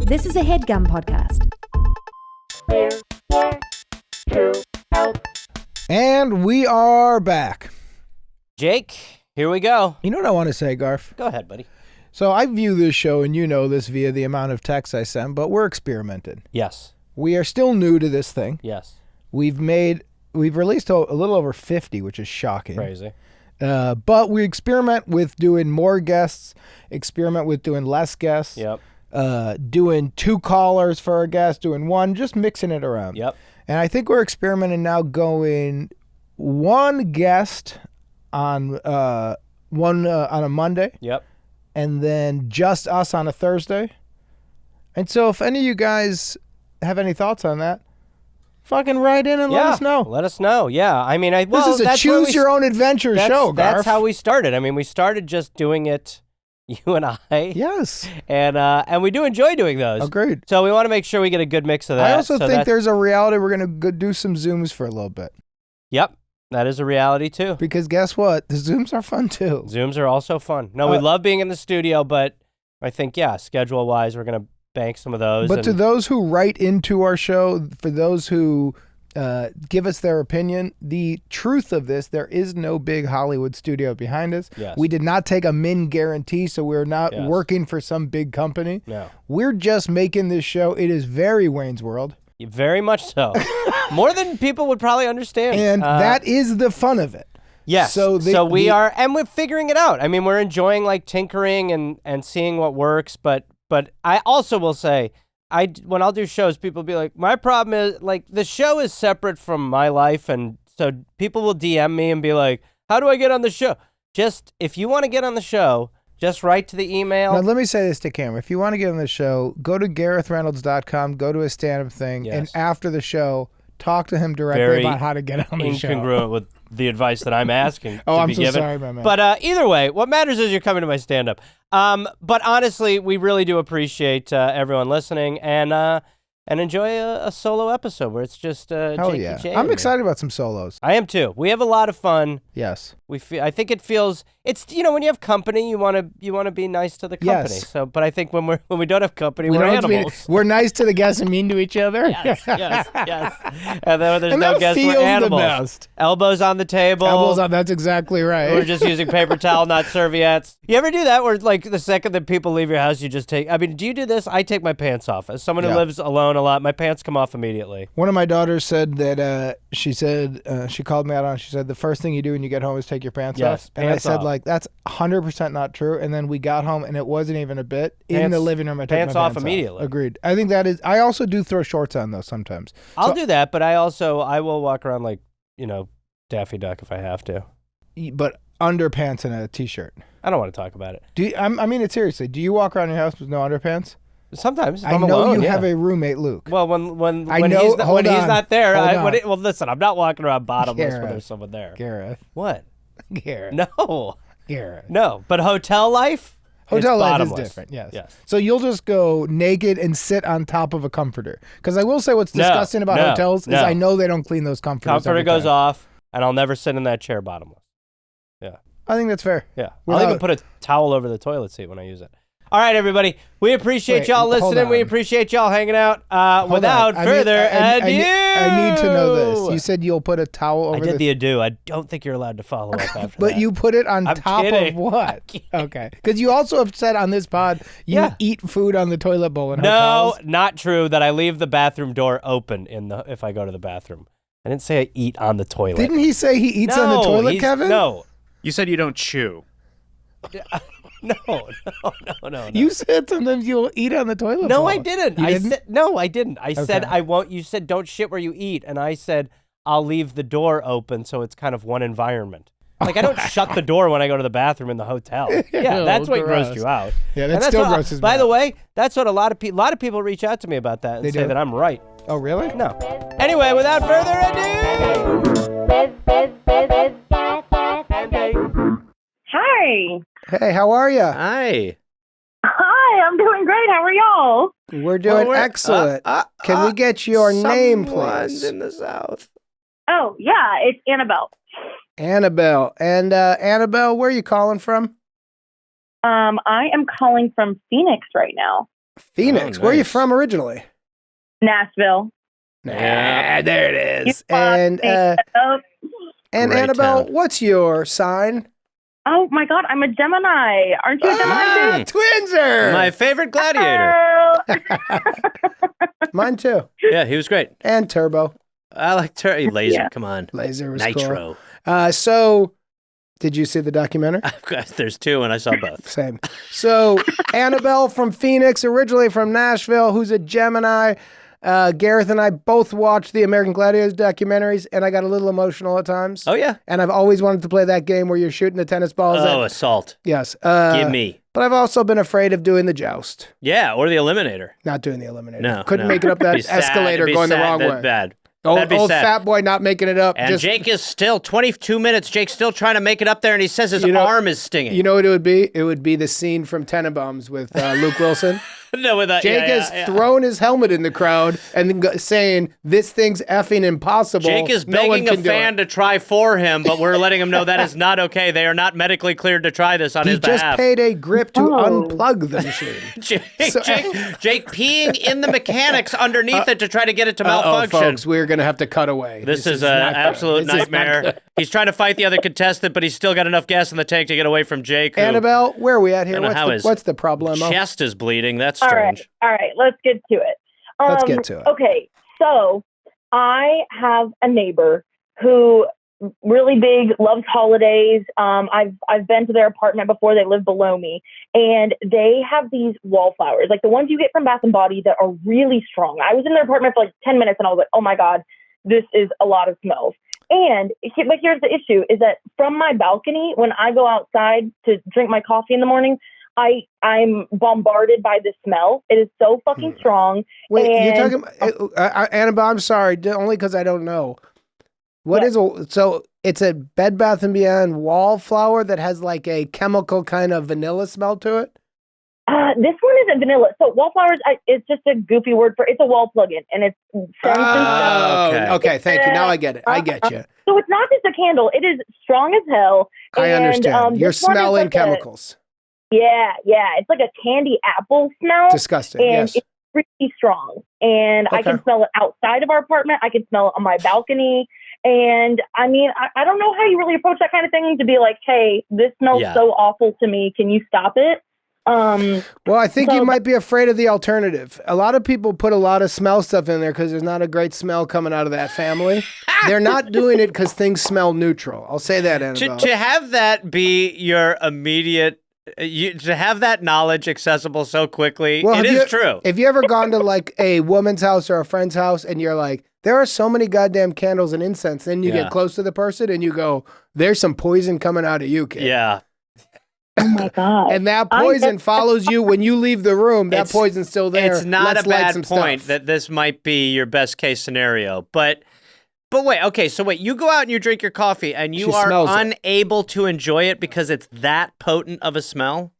This is a HeadGum podcast. We're here to help. And we are back. Jake, here we go. You know what I want to say, Garth? Go ahead, buddy. So I view this show, and you know this via the amount of texts I send, but we're experimenting. Yes. We are still new to this thing. Yes. We've released a little over 50, which is shocking. Crazy. But we experiment with doing more guests, experiment with doing less guests. Yep. Doing 2 callers for our guests, doing 1, just mixing it around. Yep. And I think we're experimenting now going 1 guest on a Monday. Yep. And then just us on a Thursday. And so if any of you guys have any thoughts on that, fucking write in and let us know. Let us know. Yeah. I mean, This is a choose your own adventure show, Garth. That's how we started. I mean, we started just doing it, you and I. Yes. And we do enjoy doing those. Agreed. So we want to make sure we get a good mix of that. I also think there's a reality we're going to do some Zooms for a little bit. Yep. That is a reality, too. Because guess what? The Zooms are fun, too. Zooms are also fun. No, we love being in the studio, but I think, schedule-wise, we're going to bank some of those. But to those who write into our show, for those who give us their opinion, the truth of this, there is no big Hollywood studio behind us. Yes. We did not take a min guarantee, so we're not working for some big company. No. We're just making this show. It is very Wayne's World. Very much so. More than people would probably understand. And that is the fun of it. Yes. So we are, and we're figuring it out. I mean, we're enjoying like tinkering and seeing what works. But I also will say, when I'll do shows, people will be like, my problem is like the show is separate from my life. And so people will DM me and be like, how do I get on the show? Just, if you want to get on the show, just write to the email. Now, let me say this to camera. If you want to get on the show, go to GarethReynolds.com, go to his stand-up thing, and after the show, talk to him directly about how to get on the show. Incongruent with the advice that I'm asking Oh, to I'm be so given. sorry, my man. But either way, what matters is you're coming to my stand-up. But honestly, we really do appreciate everyone listening and enjoy a solo episode where it's just Hell Jakey yeah. J. I'm excited about some solos. I am too. We have a lot of fun. Yes. I think it feels it's when you have company, you want to be nice to the company. Yes. So, but I think when we don't have company, we're animals. We're nice to the guests and mean to each other. Yes. And then when there's no guests, we're feels animals. the best. Elbows on the table. Elbows on. That's exactly right. We're just using paper towel, not serviettes. You ever do that where like the second that people leave your house, you just take, I mean, do you do this? I take my pants off. As someone who lives alone a lot, my pants come off immediately. One of my daughters said that she called me out on it. She said the first thing you do when you get home is take your pants off. And I said, like, that's 100% not true. And then we got home and it wasn't even a bit. In the living room, I took my pants off immediately. Agreed. I think that is, I also do throw shorts on though sometimes. I'll do that, but I will walk around like, Daffy Duck if I have to. But underpants and a t-shirt. I don't want to talk about it. I mean it seriously. Do you walk around your house with no underpants? Sometimes. If I I'm know alone, you have a roommate, Luke. Well, when I he's know- not, hold when he's on. not there, Hold on. well, listen, I'm not walking around bottomless when Gareth. there's someone there. Gareth. What? Gareth. No. Gareth. No. But hotel life? Hotel it's life is bottomless. different, yes. Yes. So you'll just go naked and sit on top of a comforter. Because I will say what's disgusting about hotels is I know they don't clean those comforters. Comforter goes off, and I'll never sit in that chair bottomless. Yeah. I think that's fair. Yeah. I'll even put a towel over the toilet seat when I use it. All right, everybody. We appreciate y'all listening. We appreciate y'all hanging out. Without further ado. I need to know this. You said you'll put a towel over I did the ado. I don't think you're allowed to follow up after that. But you put it on top kidding. of what? Okay. Because you also have said on this pod, you eat food on the toilet bowl in hotels. No, not true. That I leave the bathroom door open if I go to the bathroom. I didn't say I eat on the toilet. Didn't he say he eats on the toilet, Kevin? No. You said you don't chew. No. You said sometimes you'll eat on the toilet bowl. No, I didn't. You didn't? No, I didn't. I said Okay. I won't. You said don't shit where you eat, and I said I'll leave the door open so it's kind of one environment. Like I don't shut the door when I go to the bathroom in the hotel. Yeah, that's what gross. grossed you out. Yeah, And that that's still what- grosses me By the out. way, that's what a lot of people reach out to me about that and They say do? that I'm right. Oh, really? No. Anyway, without further ado. Hi. Hey, how are you? Hi. Hi, I'm doing great. How are y'all? We're doing excellent. Can we get your name, please? in the South. Oh, yeah, it's Annabelle. Annabelle. And Annabelle, where are you calling from? I am calling from Phoenix right now. Phoenix. Oh, Where are you nice. from originally? Nashville. Nah, there it You is. And Oh, and Great Annabelle, town. what's your sign? oh my God, I'm a Gemini. Aren't you a Gemini? too? Twinser. My favorite gladiator. Oh. Mine too. Yeah, he was great. And Turbo. I like Laser. Yeah. Come on. Laser was Nitro. cool. So, did you see the documentary? There's two, and I saw both. Same. So, Annabelle from Phoenix, originally from Nashville, who's a Gemini. Gareth and I both watched the American Gladiators documentaries, and I got a little emotional at times. Oh, yeah. And I've always wanted to play that game where you're shooting the tennis balls. Oh, Assault. Yes. Give me. But I've also been afraid of doing the joust. Yeah, or the Eliminator. Not doing the eliminator. No. Couldn't no. make it up that Be sad. escalator Be going the sad. wrong That'd way. Bad. Old, That'd be old sad. fat boy not making it up. And Jake is still 22 minutes. Jake's still trying to make it up there, and he says his arm is stinging. You know what it would be? It would be the scene from Tenenbaums with Luke Wilson. No, with that, Jake has thrown his helmet in the crowd and then saying, "This thing's effing impossible." Jake is No one begging a can do fan it." to try for him, but we're letting him know that is not okay. They are not medically cleared to try this on He his just behalf. paid a grip to Oh. unplug the machine. Jake peeing in the mechanics underneath it to try to get it to Oh, malfunction. folks, we're gonna have to cut away. This is an not good. absolute This is not nightmare. good. He's trying to fight the other contestant, but he's still got enough gas in the tank to get away from Jake. Who Annabelle, where are we at here? don't know how What's the problem? chest is bleeding. That's All strange. right, let's get to it. Let's get to it. Okay, so I have a neighbor who really big, loves holidays. I've been to their apartment before. They live below me, and they have these wallflowers, like the ones you get from Bath and Body, that are really strong. I was in their apartment for like 10 minutes, and I was like, oh my God, this is a lot of smells. But here's the issue: is that from my balcony, when I go outside to drink my coffee in the morning, I'm bombarded by the smell. It is so fucking strong. Wait, you're and- talking Annabelle, I'm sorry, only because I don't know. What is so it's a Bed Bath & Beyond wallflower that has like a chemical kind of vanilla smell to it? This one isn't vanilla. So wallflowers, it's just a goofy word for, it's a wall plug-in, and it's scents and stuff. Okay, thank you. Now I get it. I get you. So it's not just a candle. It is strong as hell. I and, understand. You're this one is smelling like a- chemicals. Yeah. It's like a candy apple smell. Disgusting. And Yes. it's pretty strong. And I Okay. can smell it outside of our apartment. I can smell it on my balcony. And I mean, I don't know how you really approach that kind of thing, to be like, hey, this smells so awful to me. Can you stop it? Well, I think you might be afraid of the alternative. A lot of people put a lot of smell stuff in there because there's not a great smell coming out of that family. They're not doing it because things smell neutral. I'll say that, Annabelle. To have that be your immediate, to have that knowledge accessible so quickly, it is true. Have you ever gone to like a woman's house or a friend's house and you're like, there are so many goddamn candles and incense, then you get close to the person and you go, there's some poison coming out of you, kid. Yeah. Oh my God. And that poison follows you when you leave the room. That poison's still there. It's not Let's a light bad some point stuff. that this might be your best case scenario. But wait, okay, so wait, you go out and you drink your coffee and you She are smells it. unable to enjoy it because it's that potent of a smell?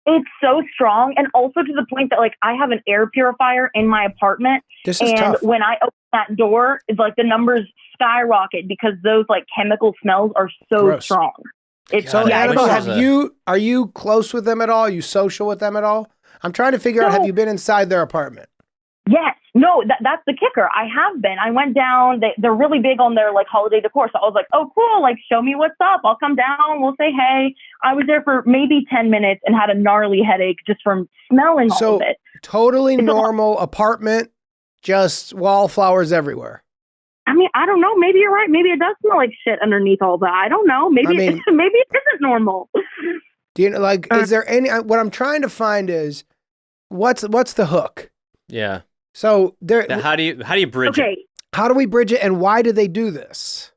It's so strong, and also to the point that, like, I have an air purifier in my apartment, This is and tough. when I open that door, it's like the numbers skyrocket because those like chemical smells are so Gross. strong. It's So, Yeah, I Annabelle, wish it was are you close with them at all? Are you social with them at all? I'm trying to figure out, have you been inside their apartment? Yes. No, that's the kicker. I have been. I went down. They're really big on their like holiday decor. So I was like, oh, cool. Like, show me what's up. I'll come down. We'll say hey. I was there for maybe 10 minutes and had a gnarly headache just from smelling all of it. Totally normal apartment, just wallflowers everywhere. I mean, I don't know. Maybe you're right. Maybe it does smell like shit underneath all that. I don't know. Maybe maybe it isn't normal. Do you know, like, is there any, what I'm trying to find is, what's the hook? Yeah. So there, How do you bridge it? Okay. how do we bridge it and why do they do this?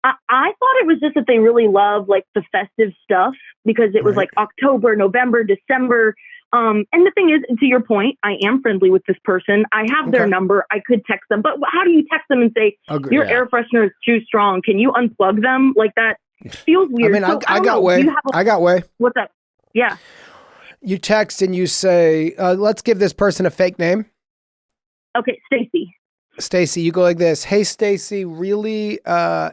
I thought it was just that they really love like the festive stuff because it was like October, November, December. And the thing is, to your point, I am friendly with this person. I have their number. I could text them. But how do you text them and say, your air freshener is too strong? Can you unplug them? Like, that feels weird. I mean, So, I don't got know. way. Do you have I got way. What's up? Yeah. You text and you say, let's give this person a fake name. Okay, Stacy. Stacy, you go like this. Hey, Stacy, really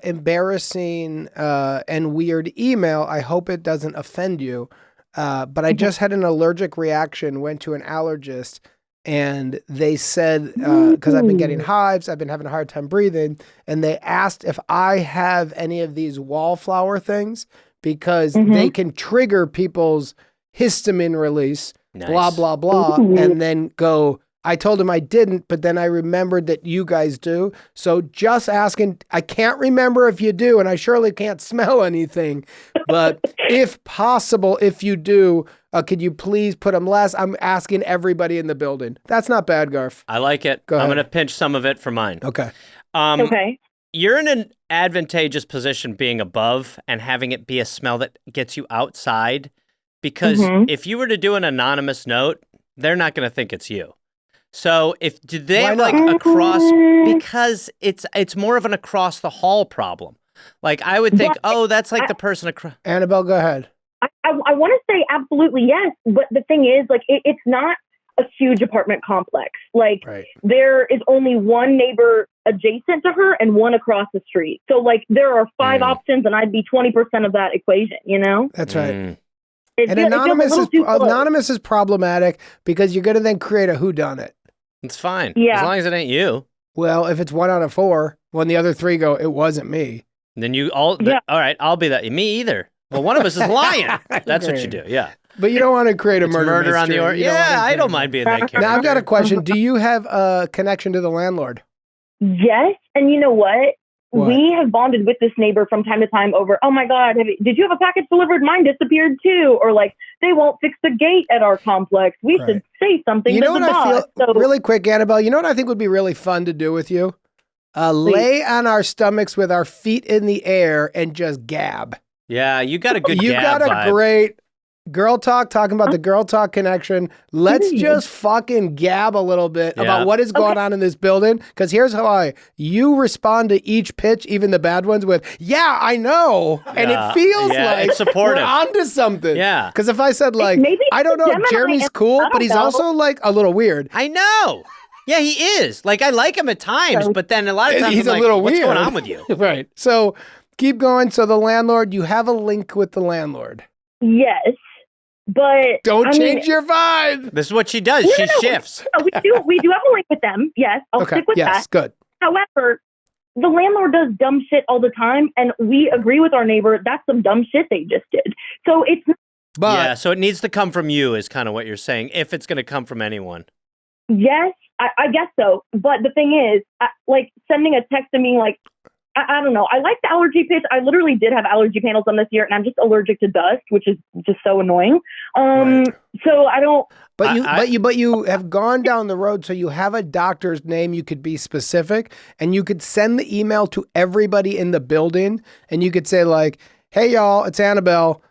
embarrassing and weird email. I hope it doesn't offend you. but I just had an allergic reaction, went to an allergist, and they said, because I've been getting hives, I've been having a hard time breathing, and they asked if I have any of these wallflower things because they can trigger people's histamine release, blah, blah, blah, and then go, I told him I didn't, but then I remembered that you guys do. So just asking, I can't remember if you do, and I surely can't smell anything, but if possible, if you do, could you please put them less? I'm asking everybody in the building. That's not bad, Garth. I like it. Go ahead. I'm going to pinch some of it for mine. Okay. Okay. You're in an advantageous position being above and having it be a smell that gets you outside, because if you were to do an anonymous note, they're not going to think it's you. So do they have like across, because it's more of an across the hall problem. Like I would think, that's like the person across. Annabelle, go ahead. I want to say absolutely yes, but the thing is, like, it's not a huge apartment complex. Like, there is only one neighbor adjacent to her and one across the street. So, like, there are 5 options, and I'd be 20% of that equation, you know? That's right. And anonymous is problematic because you're going to then create a whodunit. It's fine. Yeah. As long as it ain't you. Well, if it's 1 out of 4, when the other 3 go, it wasn't me. Then you all right, I'll be that. Me either. Well, one of us is lying. That's what you do. Yeah. But you don't want to create a murder on the order. Yeah, I don't mind being that character. Now, I've got a question. Do you have a connection to the landlord? Yes. And you know what? We have bonded with this neighbor from time to time over, oh my God, did you have a package delivered? Mine disappeared too. Or like, they won't fix the gate at our complex. We should say something. You know what I feel? Really quick, Annabelle, you know what I think would be really fun to do with you? Lay on our stomachs with our feet in the air and just gab. Yeah, you got a good You gab got a vibe. great girl talk, talking about the girl talk connection. Let's just fucking gab a little bit about what is going on in this building. Because here's how you respond to each pitch, even the bad ones, with, yeah, I know. And it feels like it's supportive. we're onto something. Yeah. Because if I said, like, I don't know, Jeremy's cool, but he's also, like, a little weird. I know. Yeah, he is. Like, I like him at times, but then a lot of times he's I'm a like, little what's weird. going on with you? Right. So keep going. So the landlord, you have a link with the landlord. Yes. But don't change your vibe. This is what she does. She shifts. We do have a link with them. Yes. I'll stick with that. Yes, good. However, the landlord does dumb shit all the time, and we agree with our neighbor that's some dumb shit they just did. So it's not, so it needs to come from you is kind of what you're saying, if it's going to come from anyone. Yes, I guess so. But the thing is, like sending a text to me like, I don't know. I like the allergy pitch. I literally did have allergy panels on this year, and I'm just allergic to dust, which is just so annoying. So I don't. But you have gone down the road, so you have a doctor's name. You could be specific, and you could send the email to everybody in the building, and you could say like, "Hey y'all, it's Annabelle.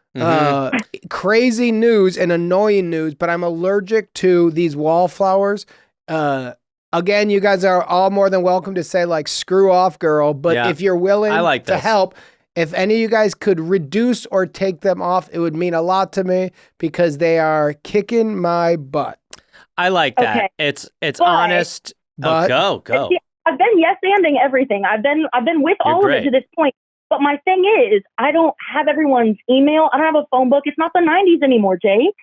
Crazy news and annoying news, but I'm allergic to these wallflowers. Again, you guys are all more than welcome to say like, screw off, girl. But if you're willing to help, if any of you guys could reduce or take them off, it would mean a lot to me because they are kicking my butt." I like that. It's honest. But, go. I've been yes-anding everything. I've been with all of it to this point. But my thing is, I don't have everyone's email. I don't have a phone book. It's not the 90s anymore, Jake.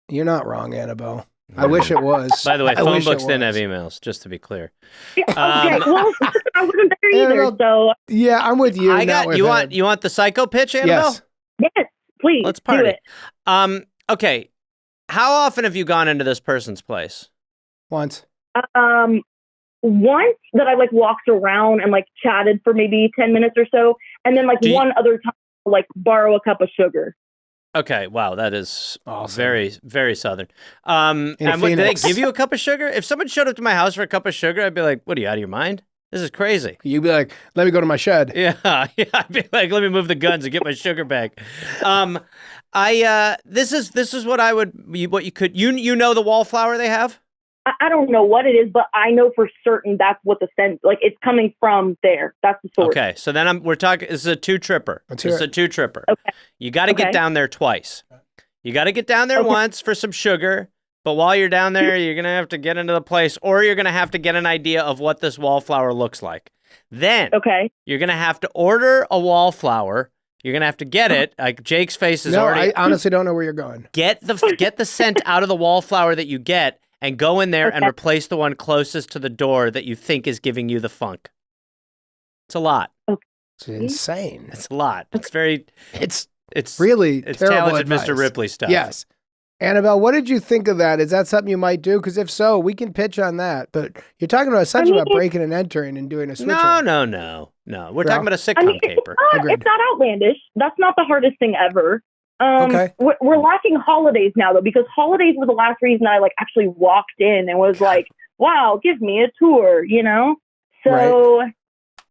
You're not wrong, Annabelle. I wish it was. By the way, phone books didn't have emails, just to be clear. Okay, well, I wasn't there either, so. Yeah, I'm with you. You want the psycho pitch, Annabelle? Yes, please. Let's party. Do it. Okay. How often have you gone into this person's place? Once. Once that I like walked around and like chatted for maybe 10 minutes or so, and then like one other time like borrow a cup of sugar. Okay, wow, that is awesome. Very, very southern. And did they give you a cup of sugar? If someone showed up to my house for a cup of sugar, I'd be like, "What are you out of your mind? This is crazy." You'd be like, "Let me go to my shed." Yeah, I'd be like, "Let me move the guns and get my sugar back." This is what I would. What you could. You know the wallflower they have. I don't know what it is, but I know for certain that's what the scent, like it's coming from there. That's the source. Okay, so then we're talking, this is a 2-tripper. This is a 2-tripper. Okay. You got to get down there twice. You got to get down there once for some sugar, but while you're down there, you're going to have to get into the place, or you're going to have to get an idea of what this wallflower looks like. Then you're going to have to order a wallflower. You're gonna have to get it. Like Jake's face is No, already. I honestly don't know where you're going. Get the scent out of the wallflower that you get, and go in there and replace the one closest to the door that you think is giving you the funk. It's a lot. It's insane. It's a lot. It's very. It's Really it's terrible talented advice. Mr. Ripley stuff. Yes. Annabelle, what did you think of that? Is that something you might do? Because if so, we can pitch on that. But you're talking about essentially about breaking and entering and doing a switch. No. We're talking about a sitcom caper. It's not outlandish. That's not the hardest thing ever. Okay. We're lacking holidays now, though, because holidays were the last reason I actually walked in and was like, wow, give me a tour, So... Right.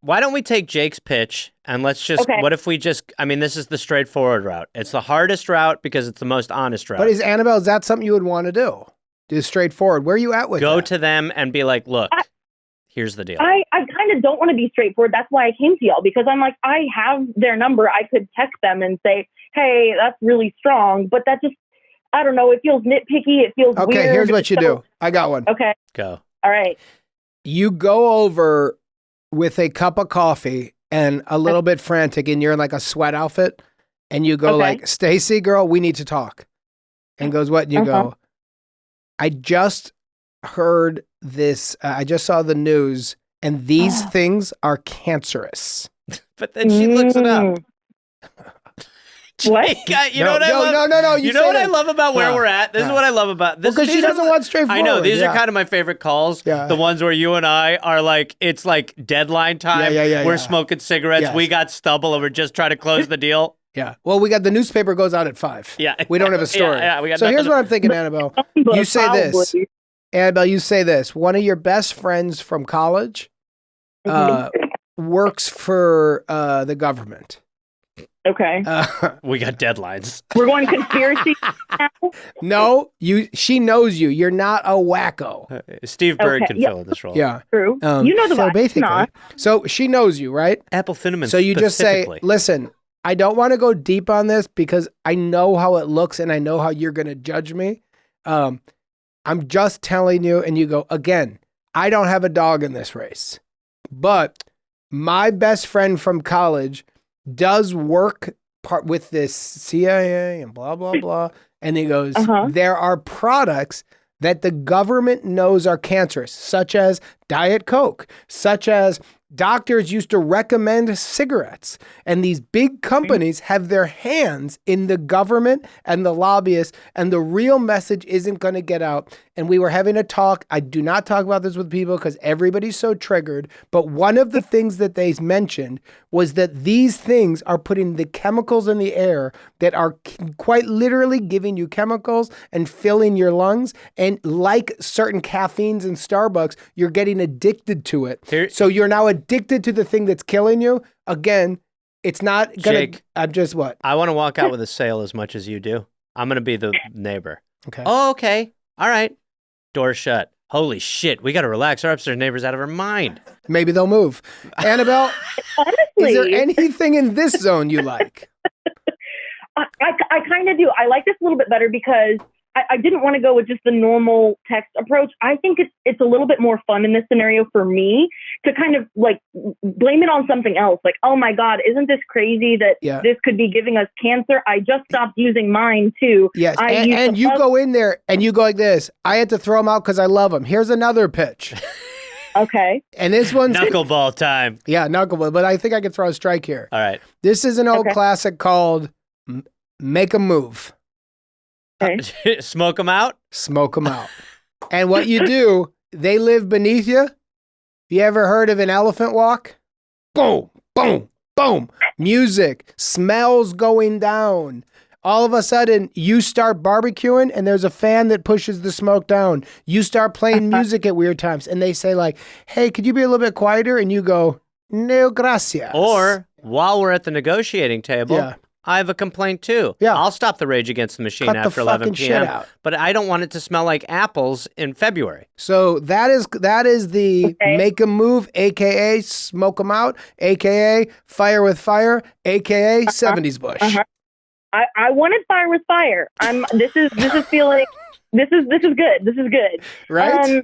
Why don't we take Jake's pitch and let's just, what if we just, this is the straightforward route. It's the hardest route because it's the most honest route. But is that something you would want to do? Just straightforward. Where are you at with Go that? to them and be like, look, here's the deal. I kind of don't want to be straightforward. That's why I came to y'all, because I'm like, I have their number. I could text them and say, hey, that's really strong. But that just, I don't know. It feels nitpicky. It feels weird. Okay, here's what you do. I got one. Okay. Go. All right. You go over with a cup of coffee and a little bit frantic, and you're in a sweat outfit, and you go Stacy, girl, we need to talk. And goes, what? And you go, I just heard this. I just saw the news, and these things are cancerous. But then she looks it up. What? You know what I love? No. You know what I love about where we're at? This is what I love about this. Because she doesn't want straightforward. I know. These are kind of my favorite calls. Yeah. The ones where you and I are it's like deadline time. We're smoking cigarettes. Yes. We got stubble and we're just trying to close the deal. Yeah. Well, we got the newspaper goes out at 5. Yeah. We don't have a story. We got so here's what I'm thinking, Annabelle. You say this. Annabelle, you say this. One of your best friends from college works for the government. Okay. We got deadlines. We're going conspiracy now? No, she knows you. You're not a wacko. Steve Bird can fill in this role. Yeah. True. You know the so vibe. basically, Not. so she knows you, right? Apple cinnamon. So you just say, listen, I don't want to go deep on this because I know how it looks and I know how you're going to judge me. I'm just telling you. And you go, again, I don't have a dog in this race, but my best friend from college does work with this CIA and blah, blah, blah. And he goes, there are products that the government knows are cancerous, such as Diet Coke, such as doctors used to recommend cigarettes. And these big companies have their hands in the government and the lobbyists, and the real message isn't going to get out. And we were having a talk. I do not talk about this with people because everybody's so triggered. But one of the things that they mentioned was that these things are putting the chemicals in the air that are quite literally giving you chemicals and filling your lungs. And like certain caffeines in Starbucks, you're getting addicted to it. So you're now addicted to the thing that's killing you. Again, it's not gonna. Jake, I'm just what? I want to walk out with a sale as much as you do. I'm gonna be the neighbor. Okay. Oh, okay. All right. Door shut. Holy shit. We got to relax. Our upstairs neighbor's out of her mind. Maybe they'll move. Annabelle, honestly, is there anything in this zone you like? I kind of do. I like this a little bit better because I didn't want to go with just the normal text approach. I think it's a little bit more fun in this scenario for me to kind of blame it on something else. Like, oh my God, isn't this crazy that this could be giving us cancer? I just stopped using mine too. Yes, and you go in there and you go like this. I had to throw them out because I love them. Here's another pitch. Okay. And this one's knuckleball time. Yeah, knuckleball. But I think I could throw a strike here. All right. This is an old classic called Make a Move. Okay. Smoke them out? Smoke them out. And what you do, they live beneath you. You ever heard of an elephant walk? Boom, boom, boom. Music, smells going down. All of a sudden, you start barbecuing and there's a fan that pushes the smoke down. You start playing music at weird times and they say hey, could you be a little bit quieter? And you go, no gracias. Or while we're at the negotiating table, I have a complaint too. Yeah. I'll stop the Rage Against the Machine after 11 p.m. But I don't want it to smell like apples in February. So that is the Make 'em Move, aka Smoke 'em Out, aka Fire with Fire, aka 70s Bush. I wanted Fire with Fire. This is feeling this is good. This is good. Right?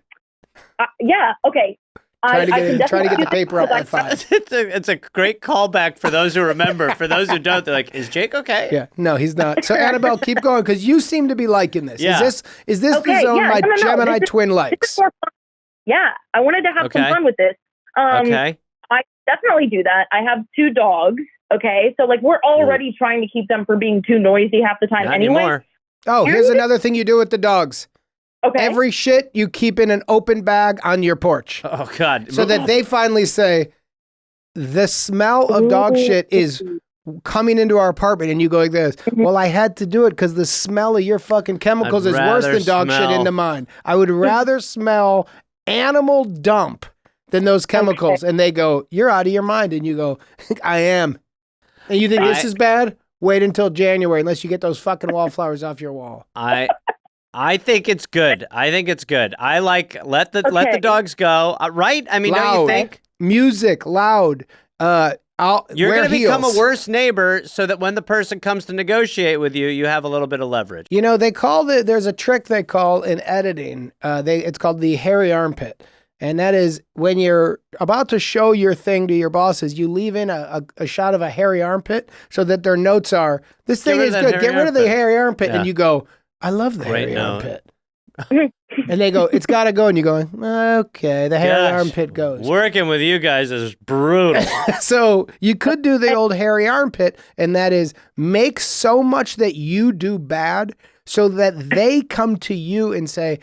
Yeah. Okay. Trying to get the paper up by 5. It's a great callback for those who remember. For those who don't, they're like, "Is Jake okay?" Yeah, no, he's not. So Annabelle, keep going because you seem to be liking this. Yeah. Is this the zone my Gemini twin likes? Yeah, I wanted to have some fun with this. Okay. I definitely do that. I have 2 dogs. Okay, so like we're already trying to keep them from being too noisy half the time. Not anyway. anymore. Oh, here's another thing you do with the dogs. Okay. Every shit you keep in an open bag on your porch. Oh God. So that they finally say, the smell of dog shit is coming into our apartment, and you go like this. Well, I had to do it because the smell of your fucking chemicals is worse than dog shit into mine. I would rather smell animal dump than those chemicals. And they go, you're out of your mind. And you go, I am. And you think this is bad? Wait until January, unless you get those fucking wallflowers off your wall. I think it's good. I like let the dogs go. Right? I mean, loud. don't you think? Music, loud. You're going to become a worse neighbor so that when the person comes to negotiate with you, you have a little bit of leverage. You know, there's a trick they call in editing. It's called the hairy armpit. And that is when you're about to show your thing to your bosses, you leave in a shot of a hairy armpit so that their notes are, this thing is good. Get rid of the hairy armpit. Yeah. And you go, I love the hairy armpit. And they go, it's got to go. And you go, okay, the hairy armpit goes. Working with you guys is brutal. So you could do the old hairy armpit, and that is make so much that you do bad so that they come to you and say,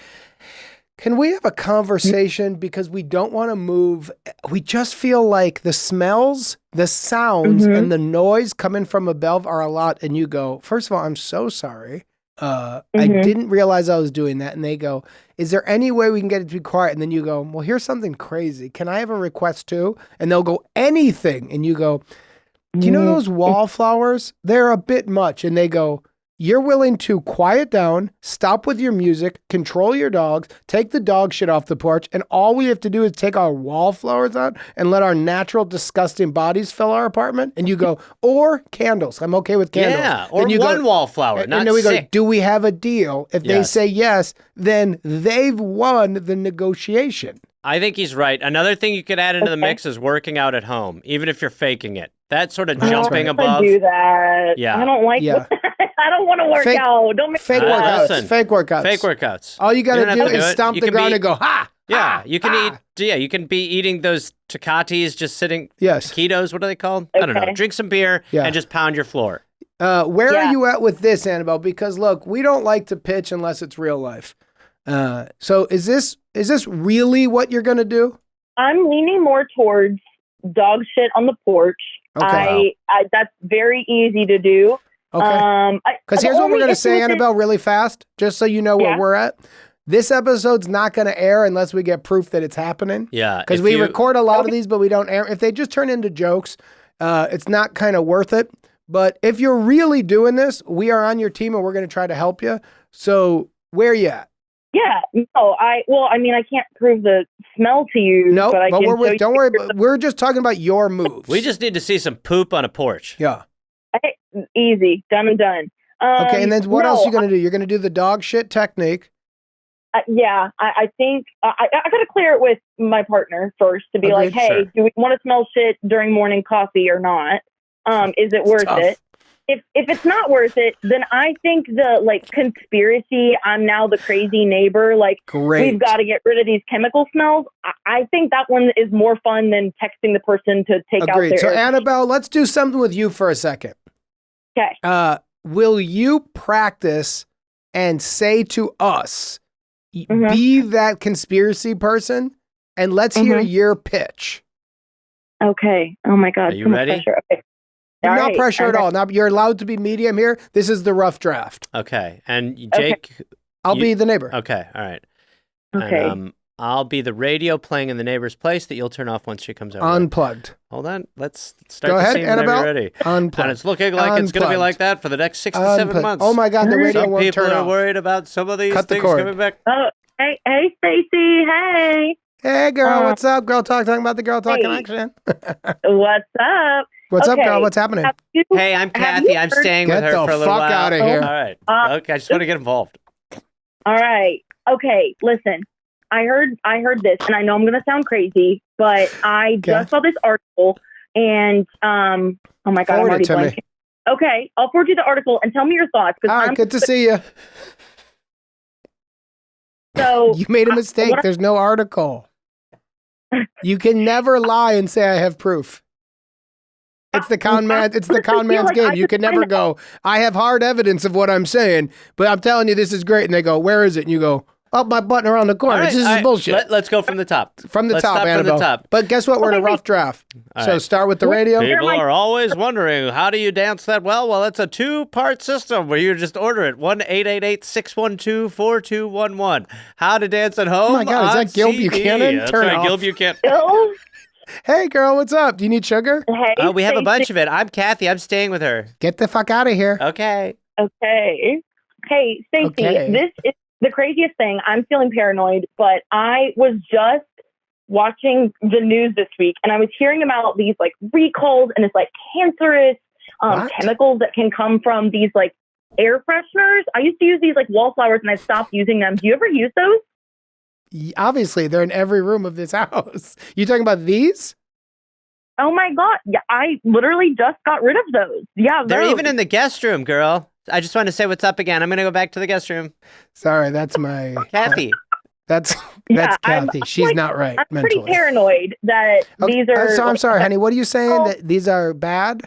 can we have a conversation because we don't want to move? We just feel like the smells, the sounds, and the noise coming from above are a lot. And you go, first of all, I'm so sorry. I didn't realize I was doing that. And they go, is there any way we can get it to be quiet? And then you go, well, here's something crazy. Can I have a request too? And they'll go, anything. And you go, do you know those wallflowers? They're a bit much. And they go, you're willing to quiet down, stop with your music, control your dogs, take the dog shit off the porch, and all we have to do is take our wallflowers out and let our natural, disgusting bodies fill our apartment? And you go, or candles. I'm okay with candles. Yeah, or one wallflower, not and then we 6. go, do we have a deal? If they say yes, then they've won the negotiation. I think he's right. Another thing you could add into the mix is working out at home, even if you're faking it. That sort of jumping above. I do that. Yeah. I don't like I don't want to work out. Don't make fake workouts. Listen, fake workouts. Fake workouts. All you got to do is stomp the ground and go, ha! Yeah, you can eat. Yeah, you can be eating those Tecatis, just sitting. Yes. Ketos, what are they called? I don't know. Drink some beer and just pound your floor. Where are you at with this, Annabelle? Because look, we don't like to pitch unless it's real life. So is this really what you're going to do? I'm leaning more towards dog shit on the porch. Okay. That's very easy to do. Okay. Because here's what we're going to say, Annabelle, really fast, just so you know where we're at. This episode's not going to air unless we get proof that it's happening. Yeah. Because we record a lot of these, but we don't air. If they just turn into jokes, it's not kind of worth it. But if you're really doing this, we are on your team and we're going to try to help you. So where are you at? Yeah, no, I can't prove the smell to you. No, but don't worry. We're just talking about your moves. We just need to see some poop on a porch. Yeah. Easy, done and done. Okay, and then what else are you going to do? You're going to do the dog shit technique. I think I got to clear it with my partner first to be like, hey, do we want to smell shit during morning coffee or not? Is it worth it? If it's not worth it, then I think the conspiracy, I'm now the crazy neighbor, we've got to get rid of these chemical smells. I think that one is more fun than texting the person to take out their So Annabelle, let's do something with you for a second. Okay. Will you practice and say to us, be that conspiracy person, and let's hear your pitch. Okay. Oh my God. Are you ready? Pressure. Okay. No pressure at all. Now you're allowed to be medium here. This is the rough draft. Okay. And Jake, I'll be the neighbor. Okay. All right. Okay. And, I'll be the radio playing in the neighbor's place that you'll turn off once she comes over. Unplugged. Hold on. Let's start. Go the ahead, scene Annabelle. Whenever you're ready. Unplugged. And it's looking like it's going to be like that for the next 6 to 7 months. Oh my God, the radio Some won't people turn are off. worried about some of these things coming back. Oh, hey, Stacy. Hey. Hey, girl. What's up? Girl Talk. Talking about the Girl Talk Connection. What's up? What's up, girl? What's happening? Hey, I'm Kathy. I'm staying with her for a little while. Get the fuck out of here. All right. Okay, I just want to get involved. All right. Okay, listen. I heard this, and I know I'm going to sound crazy, but I just saw this article, and oh my God, I'm already blanking. Okay, I'll forward you the article and tell me your thoughts. All right, good to see you. So you made a mistake. There's no article. You can never lie and say I have proof. It's the con man. It's the con man's game. You can never go, I have hard evidence of what I'm saying, but I'm telling you this is great. And they go, where is it? And you go, up my button around the corner. This is bullshit. Let's go from the top. Let's top, Annabelle. From the top. But guess what? We're in a rough draft. So start with the radio. People are always wondering, how do you dance that well? Well, it's a 2-part system where you just order it. 1-888-612-4211. How to dance at home. Oh my God, is that Gil Buchanan? That's Turn right, off. Gil Buchanan. Hey, girl, what's up? Do you need sugar? Hey, we have a bunch of it. I'm Kathy. I'm staying with her. Get the fuck out of here. Okay. Hey, Stacey, Okay. This is the craziest thing. I'm feeling paranoid, but I was just watching the news this week, and I was hearing about these like recalls and it's like cancerous chemicals that can come from these like air fresheners. I used to use these like wallflowers, and I stopped using them. Do you ever use those? Obviously, they're in every room of this house. You talking about these? Oh my God. Yeah, I literally just got rid of those. Yeah, they're even in the guest room, girl. I just want to say what's up again. I'm going to go back to the guest room. Sorry, that's my... Kathy. That's Kathy. She's not right I'm mentally. pretty paranoid that these are... So I'm sorry, honey. What are you saying? That these are bad?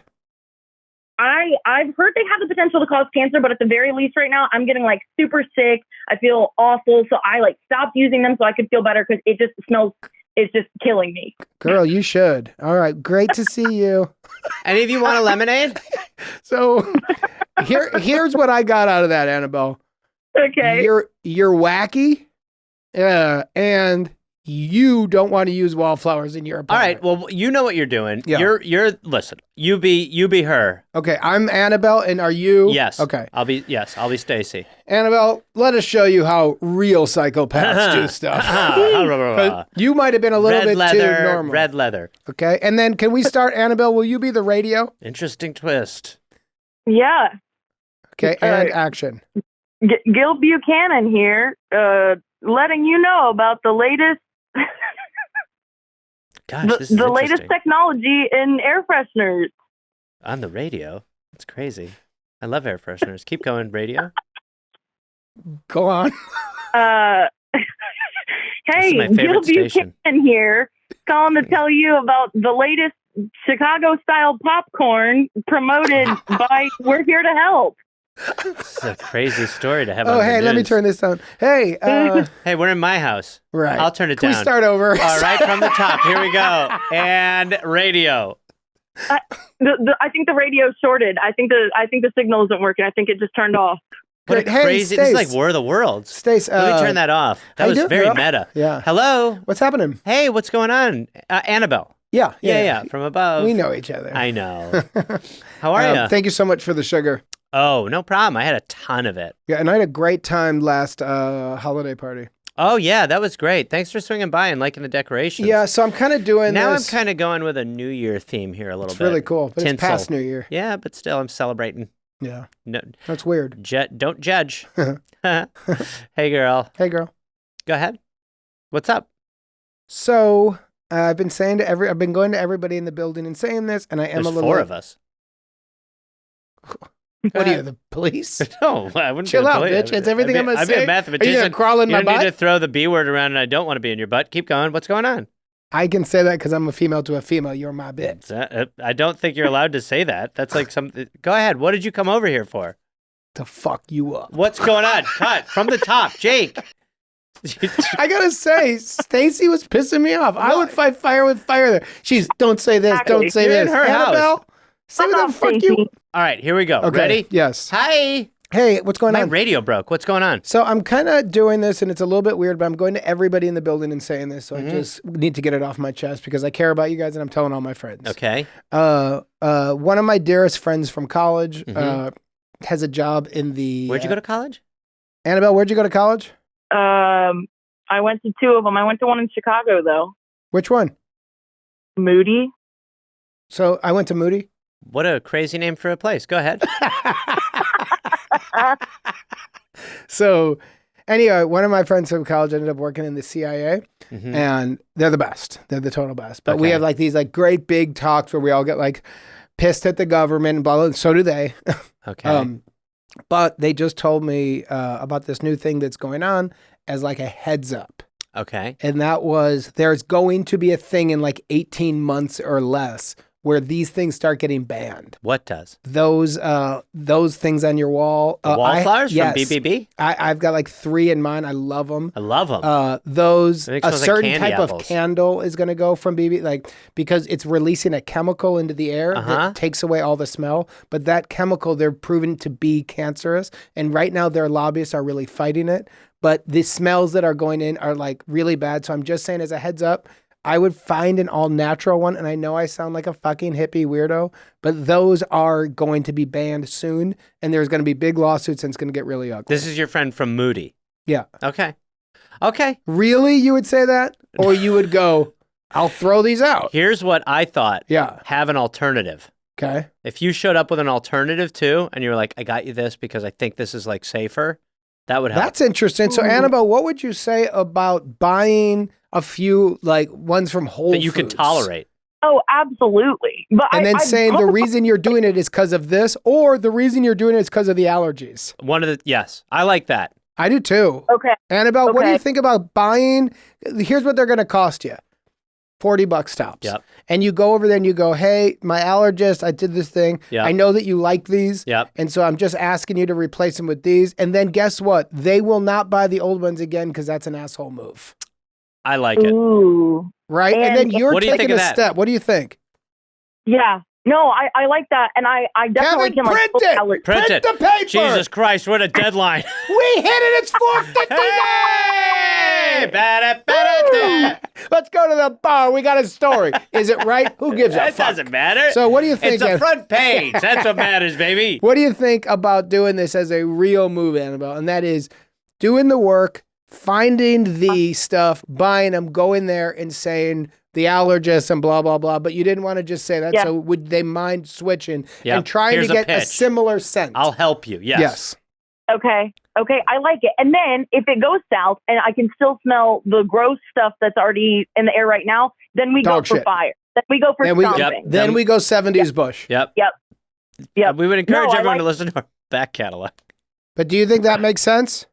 I've heard they have the potential to cause cancer, but at the very least right now, I'm getting like super sick. I feel awful. So I like stopped using them so I could feel better because it just smells... It's just killing me. Girl, you should. All right. Great to see you. Any of you want a lemonade? So here's what I got out of that, Annabelle. Okay. You're wacky. And you don't want to use wallflowers in your apartment. All right. Well, you know what you're doing. Yeah. Listen, you be her. Okay. I'm Annabelle, and are you? Yes. Okay. I'll be Stacy. Annabelle, let us show you how real psychopaths do stuff. You might have been a little bit too normal. Red leather. Okay. And then can we start, Annabelle? Will you be the radio? Interesting twist. Yeah. Okay. And action. Gil Buchanan here, letting you know about the latest Gosh, this is the interesting. latest technology in air fresheners. On the radio? That's crazy. I love air fresheners. Keep going, radio. Go on. Hey, Gil Buchanan here, calling to tell you about the latest Chicago-style popcorn promoted by We're Here to Help. It's a crazy story to have. Oh, hey, let me turn this down. Hey, hey, we're in my house. Right. I'll turn it down. Can we start over? All right, from the top. Here we go. And radio. I think the radio's shorted. I think the signal isn't working. I think it just turned off. What a crazy! This is like War of the Worlds. Stace, let me turn that off. That was very meta. Yeah. Hello. What's happening? Hey, what's going on? Annabelle. Yeah. From above. We know each other. I know. How are you? Thank you so much for the sugar. Oh, no problem. I had a ton of it. Yeah, and I had a great time last holiday party. Oh, yeah, that was great. Thanks for swinging by and liking the decorations. Yeah, so I'm kind of doing now this. I'm kind of going with a New Year theme here a little bit. It's really cool, but Tinsel. It's past New Year. Yeah, but still, I'm celebrating. Yeah. No, that's weird. Don't judge. Hey, girl. Hey, girl. Go ahead. What's up? So I've been going to everybody in the building and saying this, and There's a little. 4 of us. What are you, the police? No, I wouldn't. Chill out, bitch. It's everything I'm gonna say. I'm a mathematician. Are you gonna crawl in my butt? You don't need to throw the B word around, and I don't want to be in your butt. Keep going. What's going on? I can say that because I'm a female to a female. You're my bitch. I don't think you're allowed to say that. That's like something. Go ahead. What did you come over here for? To fuck you up. What's going on? Cut from the top, Jake. I gotta say, Stacy was pissing me off. I would fight fire with fire there. Don't say this. Don't say You're this. in her Annabelle, house. say what the fuck you. All right, here we go. Okay. Ready? Yes. Hi. Hey, what's going My on? radio broke. What's going on? So I'm kind of doing this, and it's a little bit weird, but I'm going to everybody in the building and saying this. So I just need to get it off my chest because I care about you guys, and I'm telling all my friends. Okay. One of my dearest friends from college has a job in the. Where'd you go to college? Annabelle, where'd you go to college? I went to 2 of them. I went to one in Chicago, though. Which one? Moody. So I went to Moody. What a crazy name for a place. Go ahead. So Anyway, one of my friends from college ended up working in the CIA, and they're the best. They're the total best. But we have like these like great big talks where we all get like pissed at the government and blah, blah, and so do they. Okay. But they just told me about this new thing that's going on as like a heads up. Okay. And that was there's going to be a thing in like 18 months or less where these things start getting banned. What does? Those things on your wall. Wallflowers yes. from BBB? I've got like 3 in mine. I love them. I love them. A certain type of candle is going to go from BB, like because it's releasing a chemical into the air that takes away all the smell. But that chemical, they're proven to be cancerous. And right now their lobbyists are really fighting it. But the smells that are going in are like really bad. So I'm just saying as a heads up, I would find an all-natural one, and I know I sound like a fucking hippie weirdo, but those are going to be banned soon, and there's going to be big lawsuits, and it's going to get really ugly. This is your friend from Moody. Yeah. Okay. Really? You would say that? Or you would go, I'll throw these out. Here's what I thought. Yeah. Have an alternative. Okay. If you showed up with an alternative too, and you were like, I got you this because I think this is like safer, that would help. That's interesting. So, Annabelle, what would you say about buying a few like ones from Whole Foods that you can tolerate? Oh, absolutely. But saying the reason you're doing it is because of this, or the reason you're doing it is because of the allergies. Yes, I like that. I do too. Okay. Annabelle, what do you think about buying? Here's what they're going to cost you. $40 tops. Yep. And you go over there and you go, hey, my allergist, I did this thing. Yep. I know that you like these. Yep. And so I'm just asking you to replace them with these. And then guess what? They will not buy the old ones again because that's an asshole move. I like it. Ooh. Right? And then you're what do you taking think a of that? step. What do you think? Yeah. No, I like that. And I definitely Kevin, can like print it! Print it. the paper! Jesus Christ, what a deadline. We hit it! It's 4:59! Let's go to the bar. We got a story. Is it right? Who gives a That fuck? doesn't matter. So what do you think? It's the front page. That's what matters, baby. What do you think about doing this as a real move, Annabelle? And that is doing the work, finding the stuff, buying them, going there and saying the allergists and blah, blah, blah. But you didn't want to just say that. Yeah. So would they mind switching Yep. and trying Here's to get a pitch. similar scent? I'll help you. Yes. Okay, I like it. And then if it goes south and I can still smell the gross stuff that's already in the air right now, then we Dog go for shit. fire. Then we go for stomping. Then we go 70s Bush. Yep. Yep. We would encourage No, I everyone like- to listen to our back catalog. But do you think that makes sense?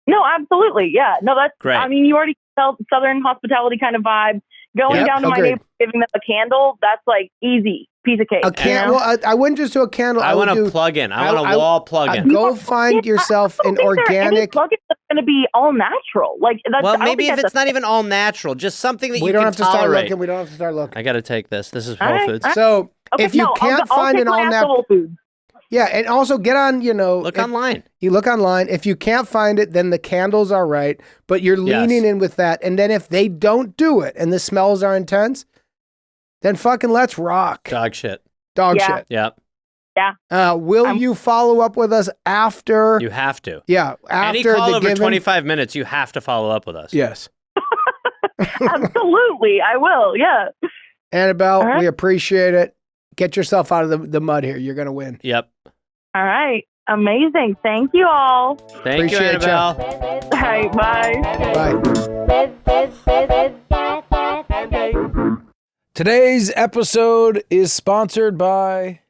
No, absolutely. Yeah. No, that's Great. I mean, you already felt Southern hospitality kind of vibe. Going Yep, down to my agreed. neighbor, giving them a candle, that's like easy piece of cake. A candle. Well, I wouldn't just do a candle. I would want do a plug-in. I want I- a wall plug-in. Go find yourself I an don't think there are any organic. plugins that's going to be all natural. Like that's, Well, I don't maybe think if that's it's not even all natural, just something that We you don't can have to start tolerate. looking. We don't have to start looking. I got to take this. This is All Whole right, Foods. all right. So Okay, if you no, can't I'll find take an my all ass to natural, Whole Foods. yeah, and also get on. Look online. You look online. If you can't find it, then the candles are right. But you're leaning in with that. And then if they don't do it and the smells are intense, then fucking let's rock. Dog shit. Dog Yeah. shit. Yep. Will you follow up with us after? You have to. Yeah, Any after call the over given. 25 minutes, you have to follow up with us. Yes, Absolutely, I will. Yeah. Annabelle, All right. we appreciate it. Get yourself out of the mud here. You're gonna win. Yep. All right. Amazing. Thank you all. Thank you, Appreciate ya. Annabelle. All right. Bye. Bye. Today's episode is sponsored by...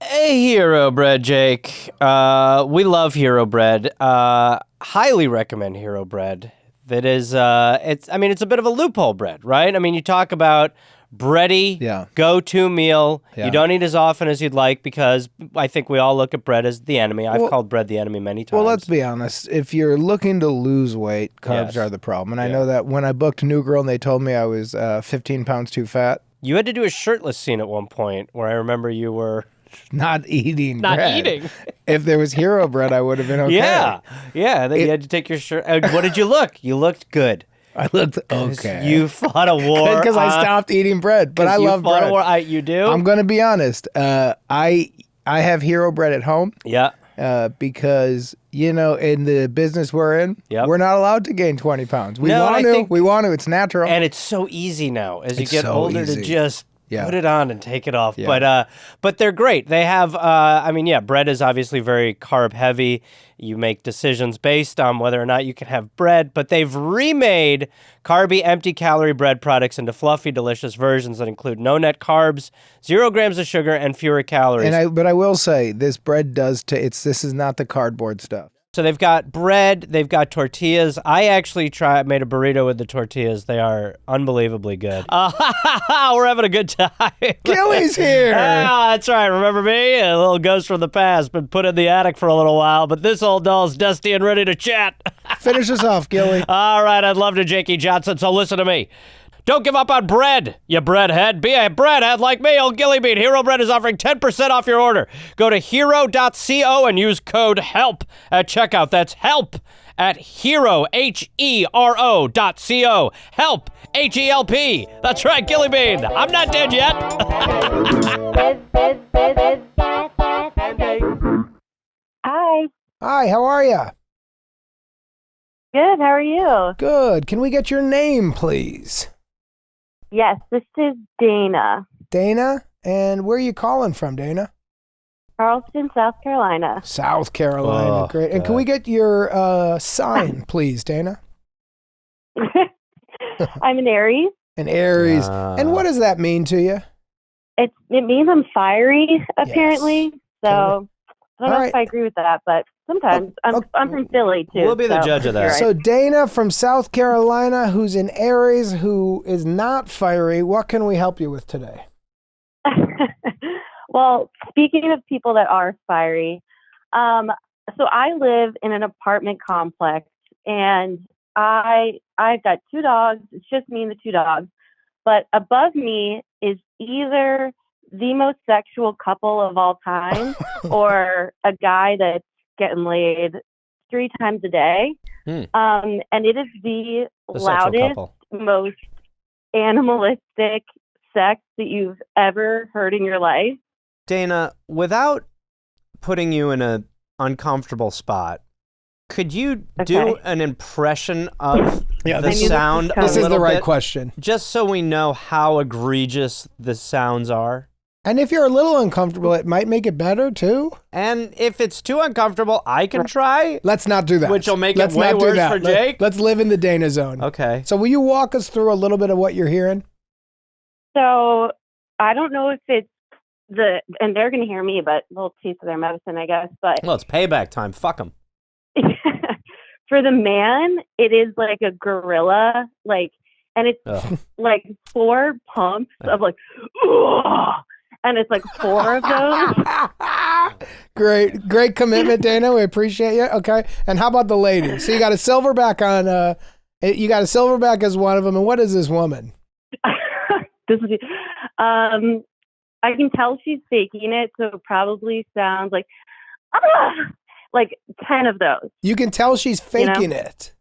Hey, Hero Bread, Jake. We love Hero Bread. Highly recommend Hero Bread. That is, it's a bit of a loophole bread, right? I mean, you talk about bready, go-to meal. Yeah. You don't eat as often as you'd like because I think we all look at bread as the enemy. I've called bread the enemy many times. Well, let's be honest. If you're looking to lose weight, carbs Yes. are the problem. And I know that when I booked New Girl and they told me I was 15 pounds too fat, You had to do a shirtless scene at one point where I remember you were not eating not bread. eating. If there was Hero Bread, I would have been okay. Yeah. And then you had to take your shirt. What did you look? You looked good. I looked okay. You fought a war. Because I stopped eating bread, but I love bread. You do? I'm going to be honest. I have Hero Bread at home. Yeah. Because, in the business we're in, we're not allowed to gain 20 pounds. We want to. It's natural. And it's so easy now as you It's get so older easy. to just put it on and take it off. Yeah. But they're great. They have, bread is obviously very carb heavy. You make decisions based on whether or not you can have bread, but they've remade carby, empty calorie bread products into fluffy, delicious versions that include no net carbs, 0 grams of sugar, and fewer calories. But I will say, this bread this is not the cardboard stuff. So they've got bread, they've got tortillas. I actually made a burrito with the tortillas. They are unbelievably good. We're having a good time. Gilly's here. That's right. Remember me? A little ghost from the past. Been put in the attic for a little while, but this old doll's dusty and ready to chat. Finish us off, Gilly. All right, I'd love to, Jakey Johnson, so listen to me. Don't give up on bread, you breadhead. Be a breadhead like me, old Gilly Bean. Hero Bread is offering 10% off your order. Go to hero.co and use code HELP at checkout. That's HELP at hero, HERO.co. HELP, H-E-L-P. That's right, Gilly Bean. I'm not dead yet. Hi. Hi, how are you? Good. How are you? Good. Can we get your name, please? Yes, this is Dana. Dana? And where are you calling from, Dana? Charleston, South Carolina. South Carolina. Oh, great. And can God. we get your sign, please, Dana? I'm an Aries. An Aries. And what does that mean to you? It means I'm fiery, apparently. So I don't know All if I agree with that, but sometimes I'm from Philly too. We'll be the judge of that. you're right. So Dana from South Carolina, who's an Aries, who is not fiery, what can we help you with today? Well, speaking of people that are fiery, so I live in an apartment complex, and I've got 2 dogs. It's just me and the 2 dogs. But above me is either the most sexual couple of all time or a guy that's getting laid 3 times a day. And it is the loudest, most animalistic sex that you've ever heard in your life. Dana, without putting you in an uncomfortable spot, could you do an impression of the sound? This is the right question. Just so we know how egregious the sounds are. And if you're a little uncomfortable, it might make it better too. And if it's too uncomfortable, I can try. Let's not do that. Which will make Let's it way not do worse that. for Jake. Let's live in the Dana zone. Okay. So will you walk us through a little bit of what you're hearing? So I don't know if it's and they're going to hear me, but a little taste of their medicine, I guess. But Well, it's payback time. Fuck them. for the man, it is like a gorilla, and it's like 4 pumps of like, "Ugh," and it's like 4 of those. Great commitment, Dana. We appreciate you. Okay. And how about the lady? So you got a silverback on, you got a silverback as one of them. And what is this woman? This is, I can tell she's faking it, so it probably sounds like, like 10 of those. You can tell she's faking it.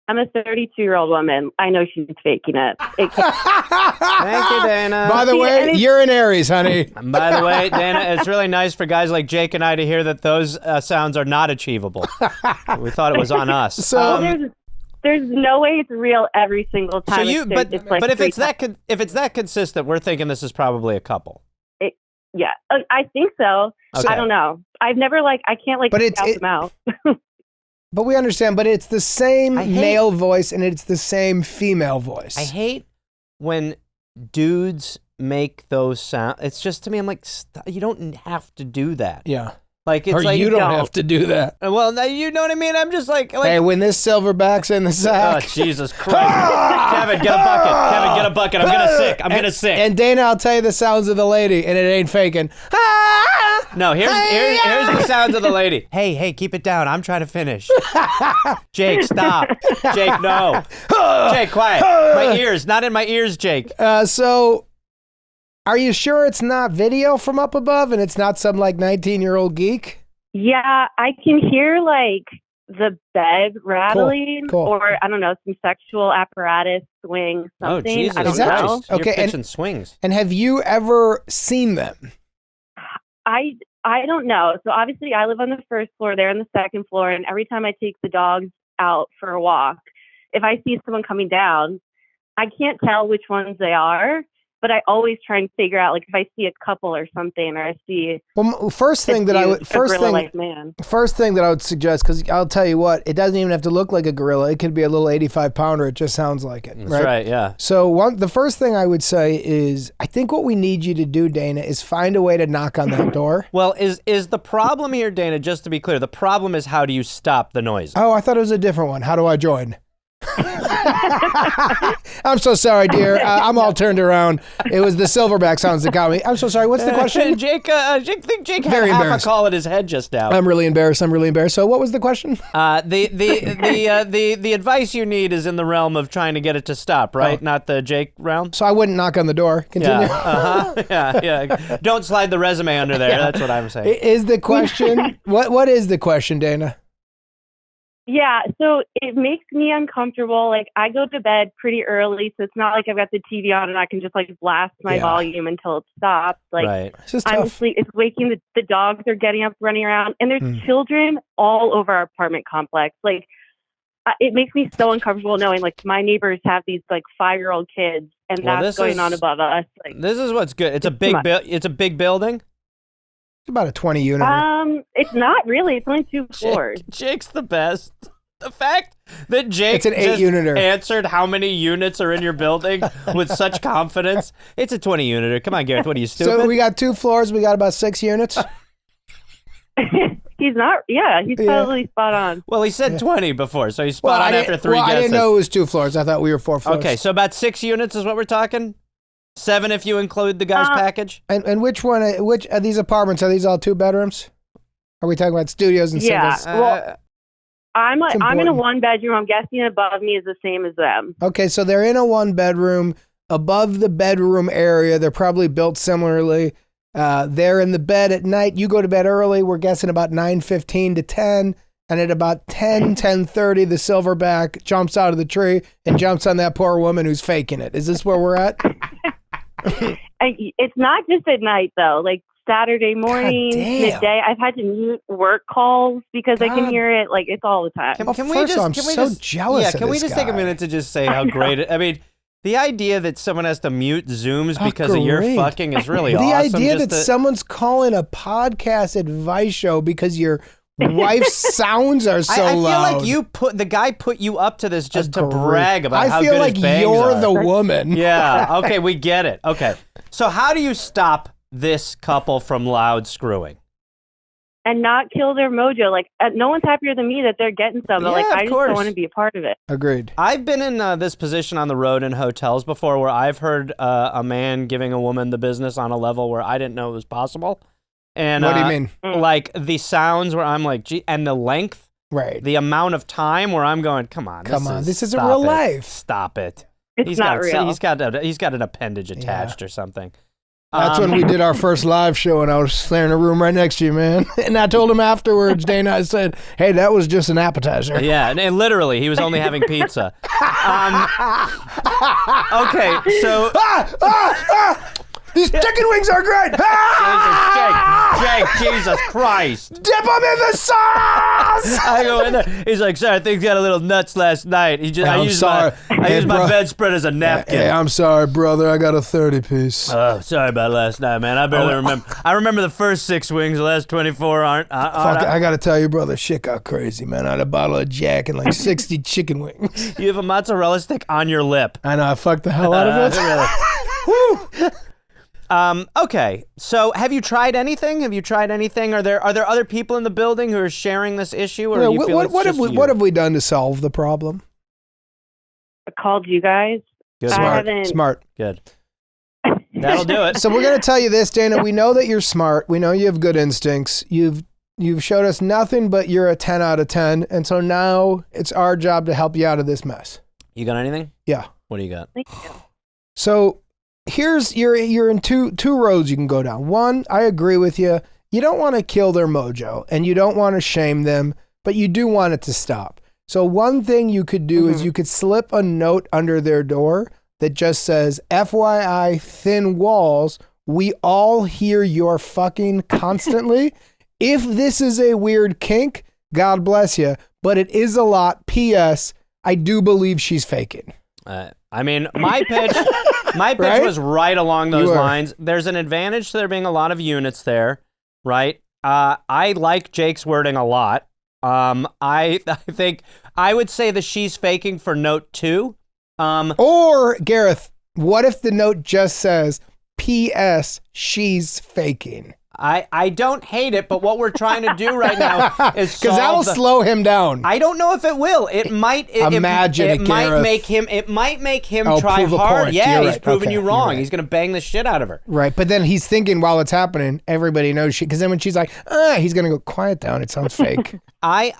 I'm a 32-year-old woman. I know she's faking it. Thank you, Dana. By the way, you're an Aries, honey. By the way, Dana, it's really nice for guys like Jake and I to hear that those sounds are not achievable. We thought it was on us. So there's no way it's real every single time. But if it's that consistent, we're thinking this is probably a couple. Yeah, I think so. Okay. I don't know. I've never I can't count them out. But we understand, but it's the same male voice and it's the same female voice. I hate when dudes make those sounds. It's just, to me, I'm like, you don't have to do that. Yeah. Like, it's or like, you don't have to do that. Well, you know what I mean? I'm just like hey, when this silverback's in the sack. Oh, Jesus Christ. Kevin, get a bucket. Kevin, get a bucket. I'm getting sick. And Dana, I'll tell you the sounds of the lady, and it ain't faking. No, here's the sounds of the lady. Hey, keep it down. I'm trying to finish. Jake, stop. Jake, no. Jake, quiet. My ears, not in my ears, Jake. So, are you sure it's not video from up above and it's not some 19-year-old geek? Yeah, I can hear the bed rattling, Cool. or I don't know, some sexual apparatus swing, something. Oh, Jesus. I don't that know. just- Okay, You're pitching swings. And have you ever seen them? I don't know. So obviously I live on the first floor, they're on the second floor, and every time I take the dogs out for a walk, if I see someone coming down, I can't tell which ones they are. but I always try and figure out, like, if I see a couple or something, or I see first thing that I would suggest, because I'll tell you what, it doesn't even have to look like a gorilla. It could be a little 85-pounder. It just sounds like it. That's right. Yeah. So the first thing I would say is, I think what we need you to do, Dana, is find a way to knock on that door. Well, is the problem here, Dana? Just to be clear, the problem is how do you stop the noise? Oh, I thought it was a different one. How do I join? I'm so sorry, dear. I'm all turned around. It was the silverback sounds that got me. I'm so sorry. What's the question? Jake had half a call in his head just now. I'm really embarrassed. So what was the question? The advice you need is in the realm of trying to get it to stop, right? Oh. Not the Jake realm? So I wouldn't knock on the door. Continue. Yeah. Don't slide the resume under there. That's what I'm saying. Is the question, what is the question, Dana? Yeah, so it makes me uncomfortable. Like, I go to bed pretty early, so it's not like I've got the TV on and I can just, like, blast my volume until it stops. Like, right. I'm asleep. It's waking the dogs are getting up, running around, and there's children all over our apartment complex. Like, it makes me so uncomfortable knowing, like, my neighbors have these, like, 5-year-old kids, and that's going on above us. Like, this is what's good. It's a big building. It's about a 20-unit. It's not really. It's only 2 floors. Jake's the best. The fact that Jake it's an 8-uniter. Answered how many units are in your building with such confidence. It's a 20-uniter. Come on, Gareth. What are you, stupid? So we got 2 floors. We got about 6 units. He's not. Yeah, he's totally spot on. Well, he said 20 before, so he's spot on after 3 guesses. I didn't know it was 2 floors. I thought we were 4 floors. Okay, so about 6 units is what we're talking? 7 if you include the guy's package? And which are these apartments? Are these all 2 bedrooms? Are we talking about studios and singles? Well, I'm in a 1-bedroom. I'm guessing above me is the same as them. Okay, so they're in a 1-bedroom. Above the bedroom area, they're probably built similarly. They're in the bed at night. You go to bed early. We're guessing about 9:15 to 10. And at about 10:30, the silverback jumps out of the tree and jumps on that poor woman who's faking it. Is this where we're at? It's not just at night, though. Like, Saturday morning, midday, I've had to mute work calls because I can hear it. Like, it's all the time. I'm so jealous. Yeah, can we just take a minute to just say how great it? I mean, the idea that someone has to mute Zooms because of your fucking is really awesome. The idea that someone's calling a podcast advice show because your wife's sounds are so loud. I feel like the guy put you up to this just to brag about how good his bangs are. I feel like you're the woman. Yeah. Okay, we get it. Okay. So how do you stop this couple from loud screwing? And not kill their mojo. Like, no one's happier than me that they're getting some. But, like, I just don't want to be a part of it. Agreed. I've been in this position on the road in hotels before where I've heard a man giving a woman the business on a level where I didn't know it was possible. And what do you mean? Like the sounds where I'm like, gee, and the length, right? The amount of time where I'm going, this isn't real life. Stop it. It's not real. He's got an appendage attached or something. That's when we did our first live show, and I was there in a room right next to you, man. And I told him afterwards, Dana, I said, "Hey, that was just an appetizer." Yeah, and literally, he was only having pizza. Okay, so. These chicken wings are great! Jake, Jesus Christ. Dip them in the sauce! I go in there. He's like, sorry, things got a little nuts last night. I used my bedspread as a napkin. Hey, I'm sorry, brother. I got a 30-piece. Oh, sorry about last night, man. I barely remember. I remember the first 6 wings. The last 24 aren't. I got to tell you, brother, shit got crazy, man. I had a bottle of Jack and like 60 chicken wings. You have a mozzarella stick on your lip. I know. I fucked the hell out of it. Really. Okay, so have you tried anything? Are there other people in the building who are sharing this issue, or what have we done to solve the problem? I called you guys. Good. Smart. Good. That'll do it. So we're gonna tell you this, Dana. We know that you're smart. We know you have good instincts. You've showed us nothing but you're a 10 out of 10, and so now it's our job to help you out of this mess. You got anything? Yeah. What do you got? Thank you. So. You're in two roads you can go down. One, I agree with you. You don't want to kill their mojo and you don't want to shame them, but you do want it to stop. So one thing you could do is you could slip a note under their door that just says, FYI, thin walls, we all hear your fucking constantly. If this is a weird kink, God bless you, but it is a lot. P.S. I do believe she's faking. I mean, my pitch Right? was right along those lines. There's an advantage to there being a lot of units there, right? I like Jake's wording a lot. I think I would say the she's faking for note 2. Or, Gareth, what if the note just says, P.S. she's faking? I don't hate it, but what we're trying to do right now is because that'll slow him down. I don't know if it will. It might. It might make him. It might make him try hard. Yeah, you're he's proving you wrong. Right. He's gonna bang the shit out of her. Right, but then he's thinking while it's happening, everybody knows because then when she's like, he's gonna go quiet down. It sounds fake. I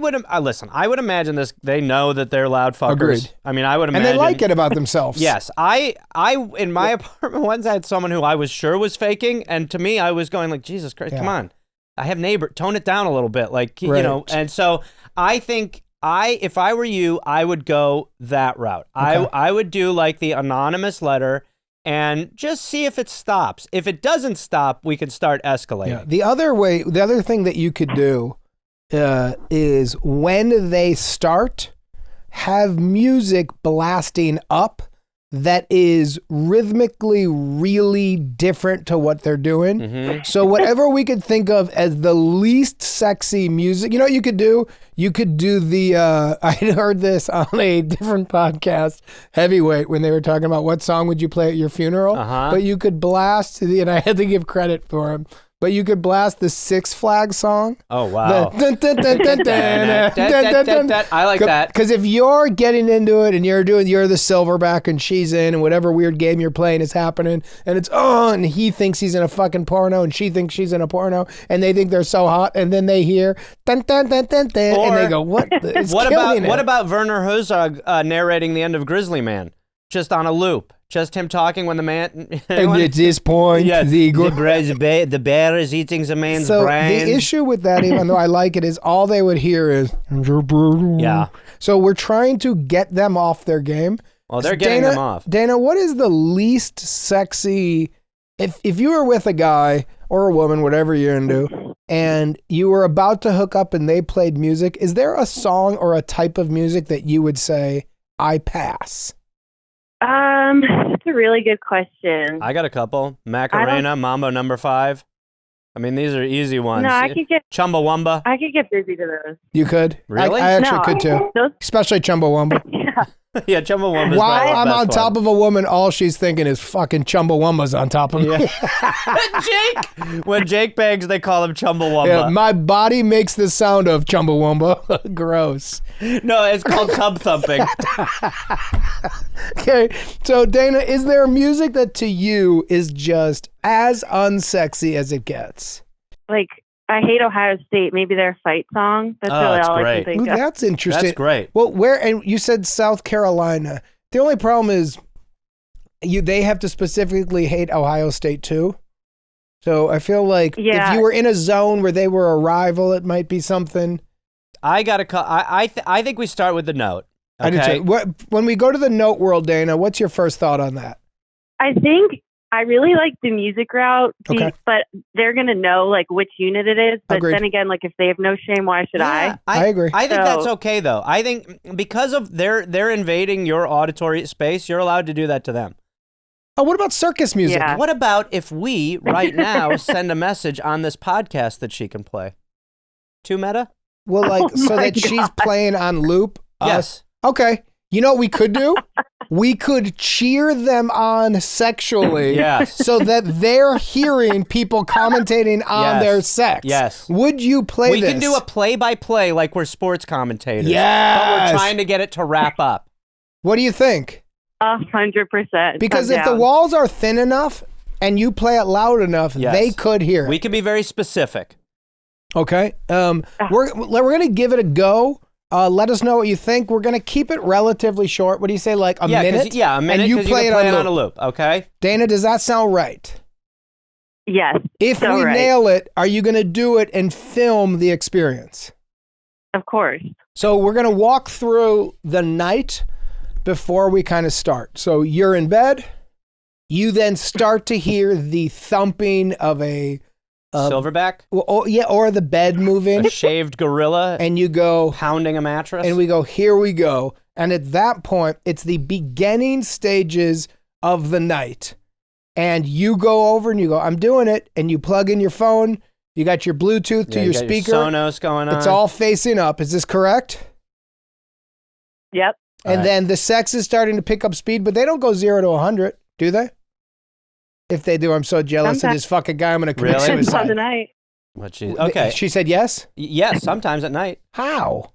would listen. I would imagine this. They know that they're loud fuckers. Agreed. I mean, I would imagine, and they like it about themselves. Yes, I in my apartment once I had someone who I was sure was faking, and to me, I was going like, Jesus Christ, come on, I have neighbor, tone it down a little bit, like you know. And so I think if I were you, I would go that route. Okay. I would do like the anonymous letter. And just see if it stops. If it doesn't stop, we can start escalating. Yeah. The other thing that you could do is when they start, have music blasting up that is rhythmically really different to what they're doing. Mm-hmm. So whatever we could think of as the least sexy music, you know what you could do? You could do the, I heard this on a different podcast, Heavyweight, when they were talking about what song would you play at your funeral. But you could blast, and I had to give credit for him, but you could blast the Six Flags song. Oh, wow. I like that. Because if you're getting into it and you're the silverback and she's in and whatever weird game you're playing is happening and it's and he thinks he's in a fucking porno and she thinks she's in a porno and they think they're so hot and then they hear dun, dun, dun, dun, dun, and they go, what? What about Werner Herzog narrating the end of Grizzly Man? Just on a loop. Just him talking when the man... and at this point, the bear is eating the man's brain. The issue with that, even though I like it, is all they would hear is... Yeah. So we're trying to get them off their game. Well, they're getting them off. Dana, what is the least sexy... If you were with a guy or a woman, whatever you're into, and you were about to hook up and they played music, is there a song or a type of music that you would say, I pass? That's a really good question. I got a couple. Macarena, Mambo No. 5. I mean, these are easy ones. No, I could get Chumbawamba. I could get busy to those. You could? Really? I actually could too. Especially Chumbawamba. Yeah. Yeah, Chumbawamba. While I'm on top of a woman, all she's thinking is fucking Chumbawamba's on top of me. Yeah. Jake! When Jake bangs, they call him Chumbawamba. Yeah, my body makes the sound of Chumbawamba. Gross. No, it's called tub thumping. Okay, so Dana, is there music that to you is just as unsexy as it gets? Like, I hate Ohio State. Maybe their fight song. That's really all I can think of. That's interesting. That's great. Well, and you said South Carolina. The only problem is they have to specifically hate Ohio State too. So I feel like if you were in a zone where they were a rival, it might be something. I think we start with the note. Okay? I do too. When we go to the note world, Dana, what's your first thought on that? I think I really like the music route, but they're going to know like which unit it is. But then again, like if they have no shame, why should I? I agree. I think that's okay though. I think because of they're invading your auditory space, you're allowed to do that to them. Oh, what about circus music? Yeah. What about if we right now send a message on this podcast that she can play? Too meta? Well, like so that she's playing on loop? Yes. Okay. You know what we could do? We could cheer them on sexually so that they're hearing people commentating on their sex. Yes. Would you play this? We can do a play-by-play like we're sports commentators. Yes. But we're trying to get it to wrap up. What do you think? 100%. Because if the walls are thin enough and you play it loud enough, they could hear it. We can be very specific. Okay. We're going to give it a go. Let us know what you think. We're going to keep it relatively short. What do you say, like a minute? Yeah, a minute. And you play it on a loop, okay? Dana, does that sound right? Yes. If we nail it, are you going to do it and film the experience? Of course. So we're going to walk through the night before we kind of start. So you're in bed. You then start to hear the thumping of a... Silverback? Or the bed moving. A shaved gorilla. And you go... Pounding a mattress. And we go, here we go. And at that point, it's the beginning stages of the night. And you go over and you go, I'm doing it. And you plug in your phone. You got your Bluetooth to your speaker. Your Sonos going on. It's all facing up. Is this correct? Yep. And then the sex is starting to pick up speed, but they don't go 0 to 100, do they? If they do, I'm so jealous of this fucking guy. I'm going to commit suicide. On the night. Okay. She said yes? Yes, sometimes at night. How?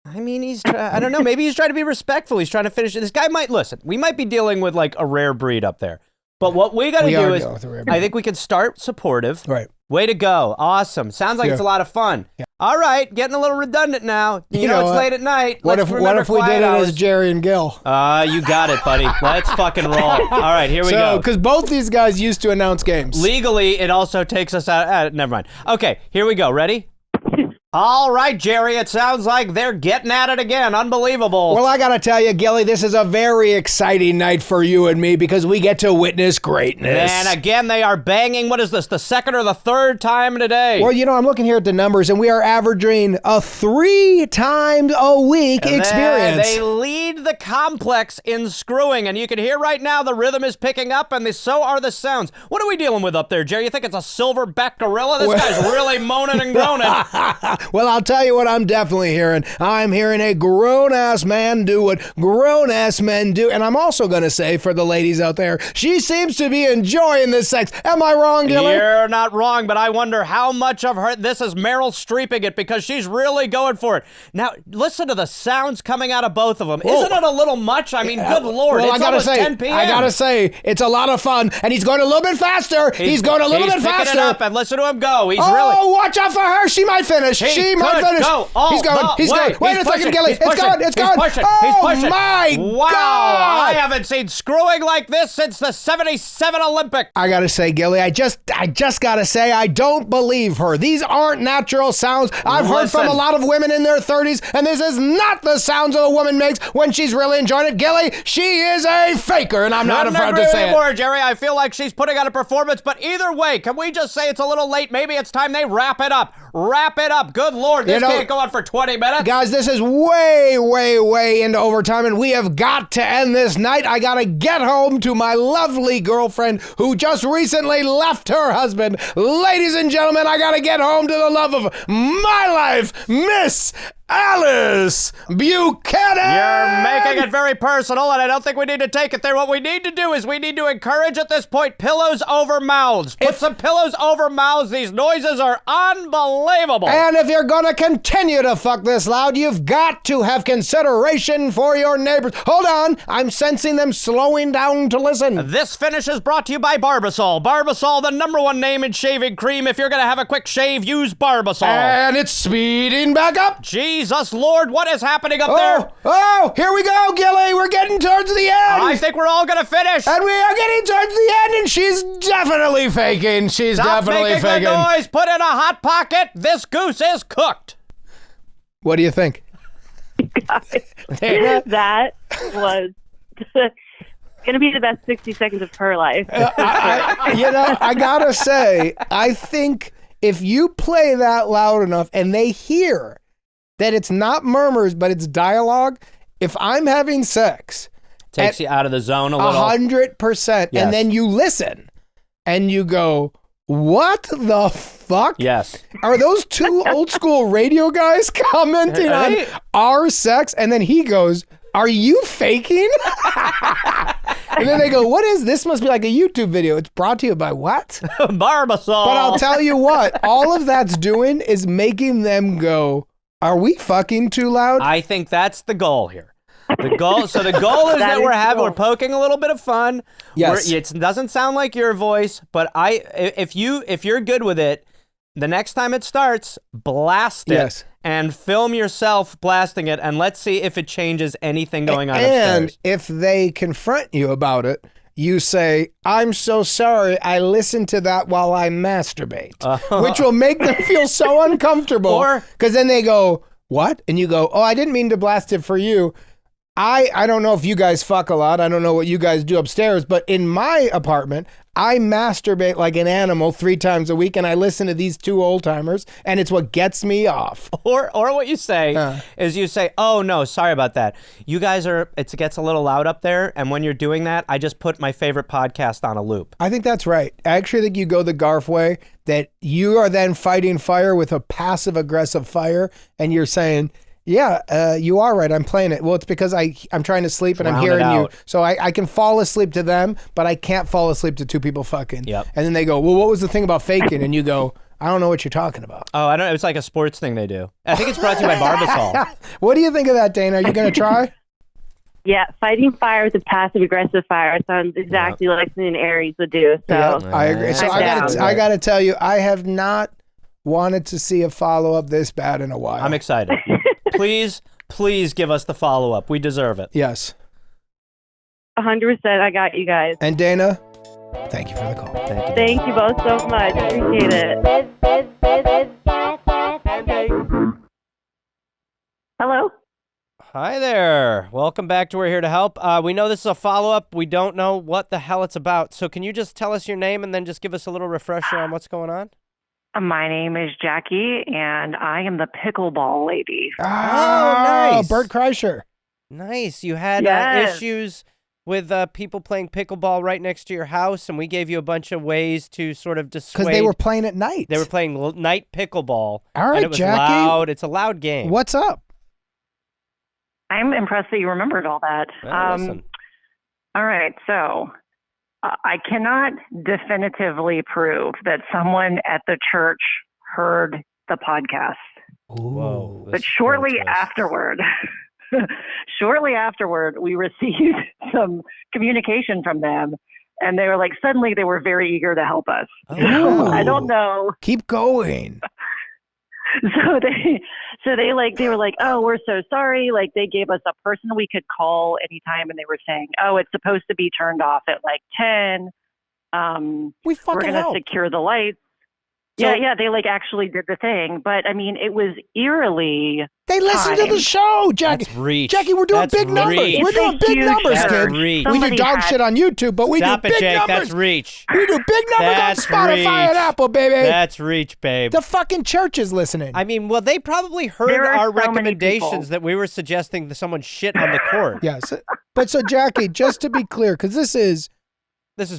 I mean, I don't know. Maybe he's trying to be respectful. He's trying to finish it. This guy might, listen, we might be dealing with like a rare breed up there. But what we got to do is, I think we can start supportive. Right. Way to go. Awesome. Sounds like it's a lot of fun. Yeah. All right. Getting a little redundant now. You know it's late at night. What if we did it as Jerry and Gil? You got it, buddy. Let's fucking roll. All right, here we go. Because both these guys used to announce games. Legally, it also takes us out. Never mind. Okay, here we go. Ready? All right, Jerry, it sounds like they're getting at it again. Unbelievable. Well, I got to tell you, Gilly, this is a very exciting night for you and me because we get to witness greatness. And again, they are banging. What is this, the second or the third time today? Well, you know, I'm looking here at the numbers, and we are averaging a 3 times a week experience. They lead the complex in screwing, and you can hear right now the rhythm is picking up, and so are the sounds. What are we dealing with up there, Jerry? You think it's a silverback gorilla? This guy's really moaning and groaning. Well, I'll tell you what I'm definitely hearing. I'm hearing a grown-ass man do what grown-ass men do. And I'm also going to say for the ladies out there, she seems to be enjoying this sex. Am I wrong, Gilly? You're not wrong, but I wonder how much of her, this is Meryl Streeping it because she's really going for it. Now, listen to the sounds coming out of both of them. Whoa. Isn't it a little much? I mean, good Lord, well, it's almost 10 p.m. I got to say, it's a lot of fun. And he's going a little bit faster. He's going a little bit faster. He's picking it up, and listen to him go. He's really... watch out for her. She might finish. She might finish. He's going. He's going. Wait a second, Gilly. It's going. It's going. He's pushing. Oh, my wow. God. I haven't seen screwing like this since the 77 Olympic. I got to say, Gilly, I just got to say, I don't believe her. These aren't natural sounds. I've heard from a lot of women in their 30s, and this is not the sounds a woman makes when she's really enjoying it. Gilly, she is a faker, and I'm not afraid to say it. Jerry, I feel like she's putting on a performance, but either way, can we just say it's a little late? Maybe it's time they wrap it up. Wrap it up. Good Lord, this can't go on for 20 minutes. Guys, this is way, way, way into overtime, and we have got to end this night. I got to get home to my lovely girlfriend who just recently left her husband. Ladies and gentlemen, I got to get home to the love of my life, Miss Alice Buchanan! You're making it very personal, and I don't think we need to take it there. What we need to do is we need to encourage at this point pillows over mouths. Put some pillows over mouths. These noises are unbelievable. And if you're going to continue to fuck this loud, you've got to have consideration for your neighbors. Hold on. I'm sensing them slowing down to listen. This finish is brought to you by Barbasol. Barbasol, the #1 name in shaving cream. If you're going to have a quick shave, use Barbasol. And it's speeding back up. Jesus Lord, what is happening up there? Oh, here we go, Gilly. We're getting towards the end. I think we're all going to finish. And we are getting towards the end, and she's definitely faking. Stop making the noise. Put in a hot pocket. This goose is cooked. What do you think? That was going to be the best 60 seconds of her life. I got to say, I think if you play that loud enough and they hear that it's not murmurs, but it's dialogue, if I'm having sex... Takes you out of the zone a little. 100%. Yes. And then you listen and you go, what the fuck? Yes. Are those two old school radio guys commenting on our sex? And then he goes, are you faking? And then they go, what is this? Must be like a YouTube video. It's brought to you by what? Barbasol. But I'll tell you what, all of that's doing is making them go, are we fucking too loud? I think that's the goal here. The goal is that we're poking a little bit of fun. Yes. It doesn't sound like your voice, but if you're good with it, the next time it starts, blast it and film yourself blasting it, and let's see if it changes anything going on upstairs. And if they confront you about it, you say, I'm so sorry, I listened to that while I masturbate, which will make them feel so uncomfortable. Because then they go, what? And you go, oh, I didn't mean to blast it for you. I don't know if you guys fuck a lot. I don't know what you guys do upstairs, but in my apartment, I masturbate like an animal 3 times a week, and I listen to these 2 old timers, and it's what gets me off. Or what you say is you say, oh no, sorry about that. You guys it gets a little loud up there, and when you're doing that, I just put my favorite podcast on a loop. I think that's right. I actually think you go the Garf way, that you are then fighting fire with a passive-aggressive fire, and you're saying, yeah, you are right. I'm playing it. Well, it's because I'm trying to sleep and I'm hearing you. So I can fall asleep to them, but I can't fall asleep to 2 people fucking. Yep. And then they go, well, what was the thing about faking? And you go, I don't know what you're talking about. Oh, I don't know. It's like a sports thing they do. I think it's brought to you by Barbasol. What do you think of that, Dana? Are you going to try? Yeah, fighting fire with a passive-aggressive fire sounds exactly like something Aries would do. So I agree. So I got to tell you, I have not wanted to see a follow-up this bad in a while. I'm excited. Please give us the follow-up. We deserve it. Yes. 100%. I got you guys. And Dana, thank you for the call. Thank you both so much. Appreciate it. Hello? Hi there. Welcome back to We're Here to Help. We know this is a follow-up. We don't know what the hell it's about. So can you just tell us your name and then just give us a little refresher on what's going on? My name is Jackie, and I am the pickleball lady. Oh, nice. Bert Kreischer. Nice. You had issues with people playing pickleball right next to your house, and we gave you a bunch of ways to sort of dissuade. Because they were playing at night. They were playing night pickleball. All right, and it was Jackie. loud. It's a loud game. What's up? I'm impressed that you remembered all that. Well, listen. All right, so I cannot definitively prove that someone at the church heard the podcast. Whoa. But shortly afterward, we received some communication from them, and they were like, suddenly they were very eager to help us. Oh. I don't know. Keep going. So they were like, oh, we're so sorry. Like, they gave us a person we could call anytime, and they were saying, oh, it's supposed to be turned off at like 10. We're going to secure the lights. So, yeah, they like actually did the thing, but I mean, it was eerily. They listened to the show, Jackie. That's reach. Jackie, we're doing big numbers. We're doing big numbers, kid. Reach. We do dog shit on YouTube, but we do big Jake. numbers. That's reach. We do big numbers on Spotify and Apple, baby. That's reach, babe. The fucking church is listening. I mean, well, they probably heard our recommendations that we were suggesting that someone shit on the court. Yes, but so Jackie, just to be clear, because this is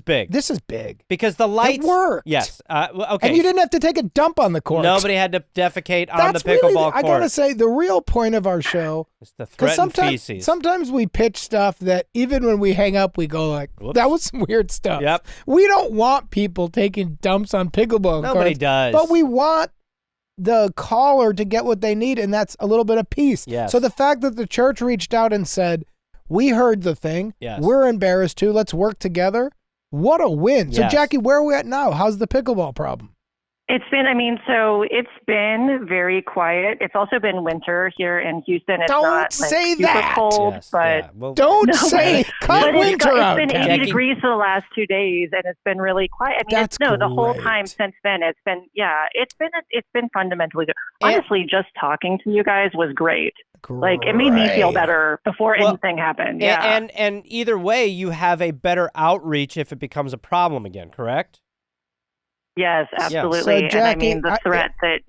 big. This is big. Because the lights worked. Yes. Okay. And you didn't have to take a dump on the court. Nobody had to defecate on the pickleball court. I gotta say, the real point of our show is to threaten feces. Sometimes we pitch stuff that even when we hang up, we go like, whoops. That was some weird stuff. Yep. We don't want people taking dumps on pickleball Nobody courts, does. but we want the caller to get what they need, and that's a little bit of peace. Yes. So the fact that the church reached out and said, we heard the thing, we're embarrassed too, let's work together. What a win. So, Jackie, where are we at now? How's the pickleball problem? It's been very quiet. It's also been winter here in Houston. It's Don't not say super that. cold, Yes, but don't say cut winter out. It's been 80 degrees for the last 2 days, and it's been really quiet. I mean, the whole time since then, it's been fundamentally good. Honestly, just talking to you guys was great. Like, it made me feel better before anything happened. Yeah. And either way, you have a better outreach if it becomes a problem again, correct? Yes, absolutely. So, Jackie, and I mean, the threat that,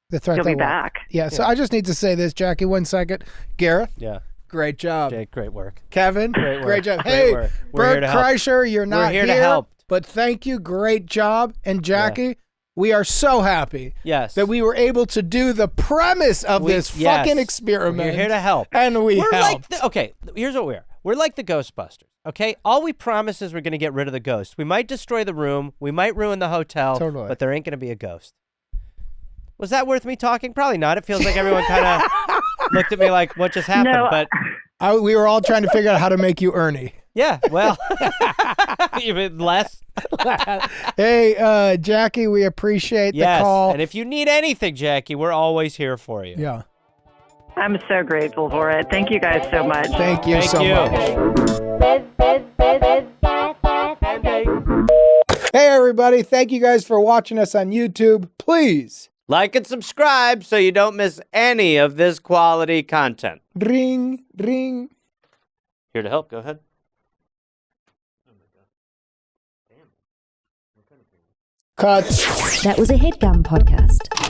the threat you'll be back. Yeah, so I just need to say this, Jackie, 1 second. Gareth? Yeah. Great job. Jake, great work. Kevin? Great job. Great Hey, work. Bert Kreischer, you're not here to help. But thank you. Great job. And Jackie, we are so happy that we were able to do the premise of this fucking experiment. We're here to help. And we helped. Okay, here's what we are. We're like the Ghostbusters, okay? All we promise is we're going to get rid of the ghost. We might destroy the room. We might ruin the hotel. Totally. But there ain't going to be a ghost. Was that worth me talking? Probably not. It feels like everyone kind of looked at me like, what just happened? No. But we were all trying to figure out how to make you Ernie. Yeah, well, even less. Hey, Jackie, we appreciate the call. And if you need anything, Jackie, we're always here for you. Yeah. I'm so grateful for it. Thank you guys so much. Thank you so much. Hey, everybody. Thank you guys for watching us on YouTube. Please like and subscribe so you don't miss any of this quality content. Ring, ring. Here to help. Go ahead. Cut. That was a HeadGum podcast.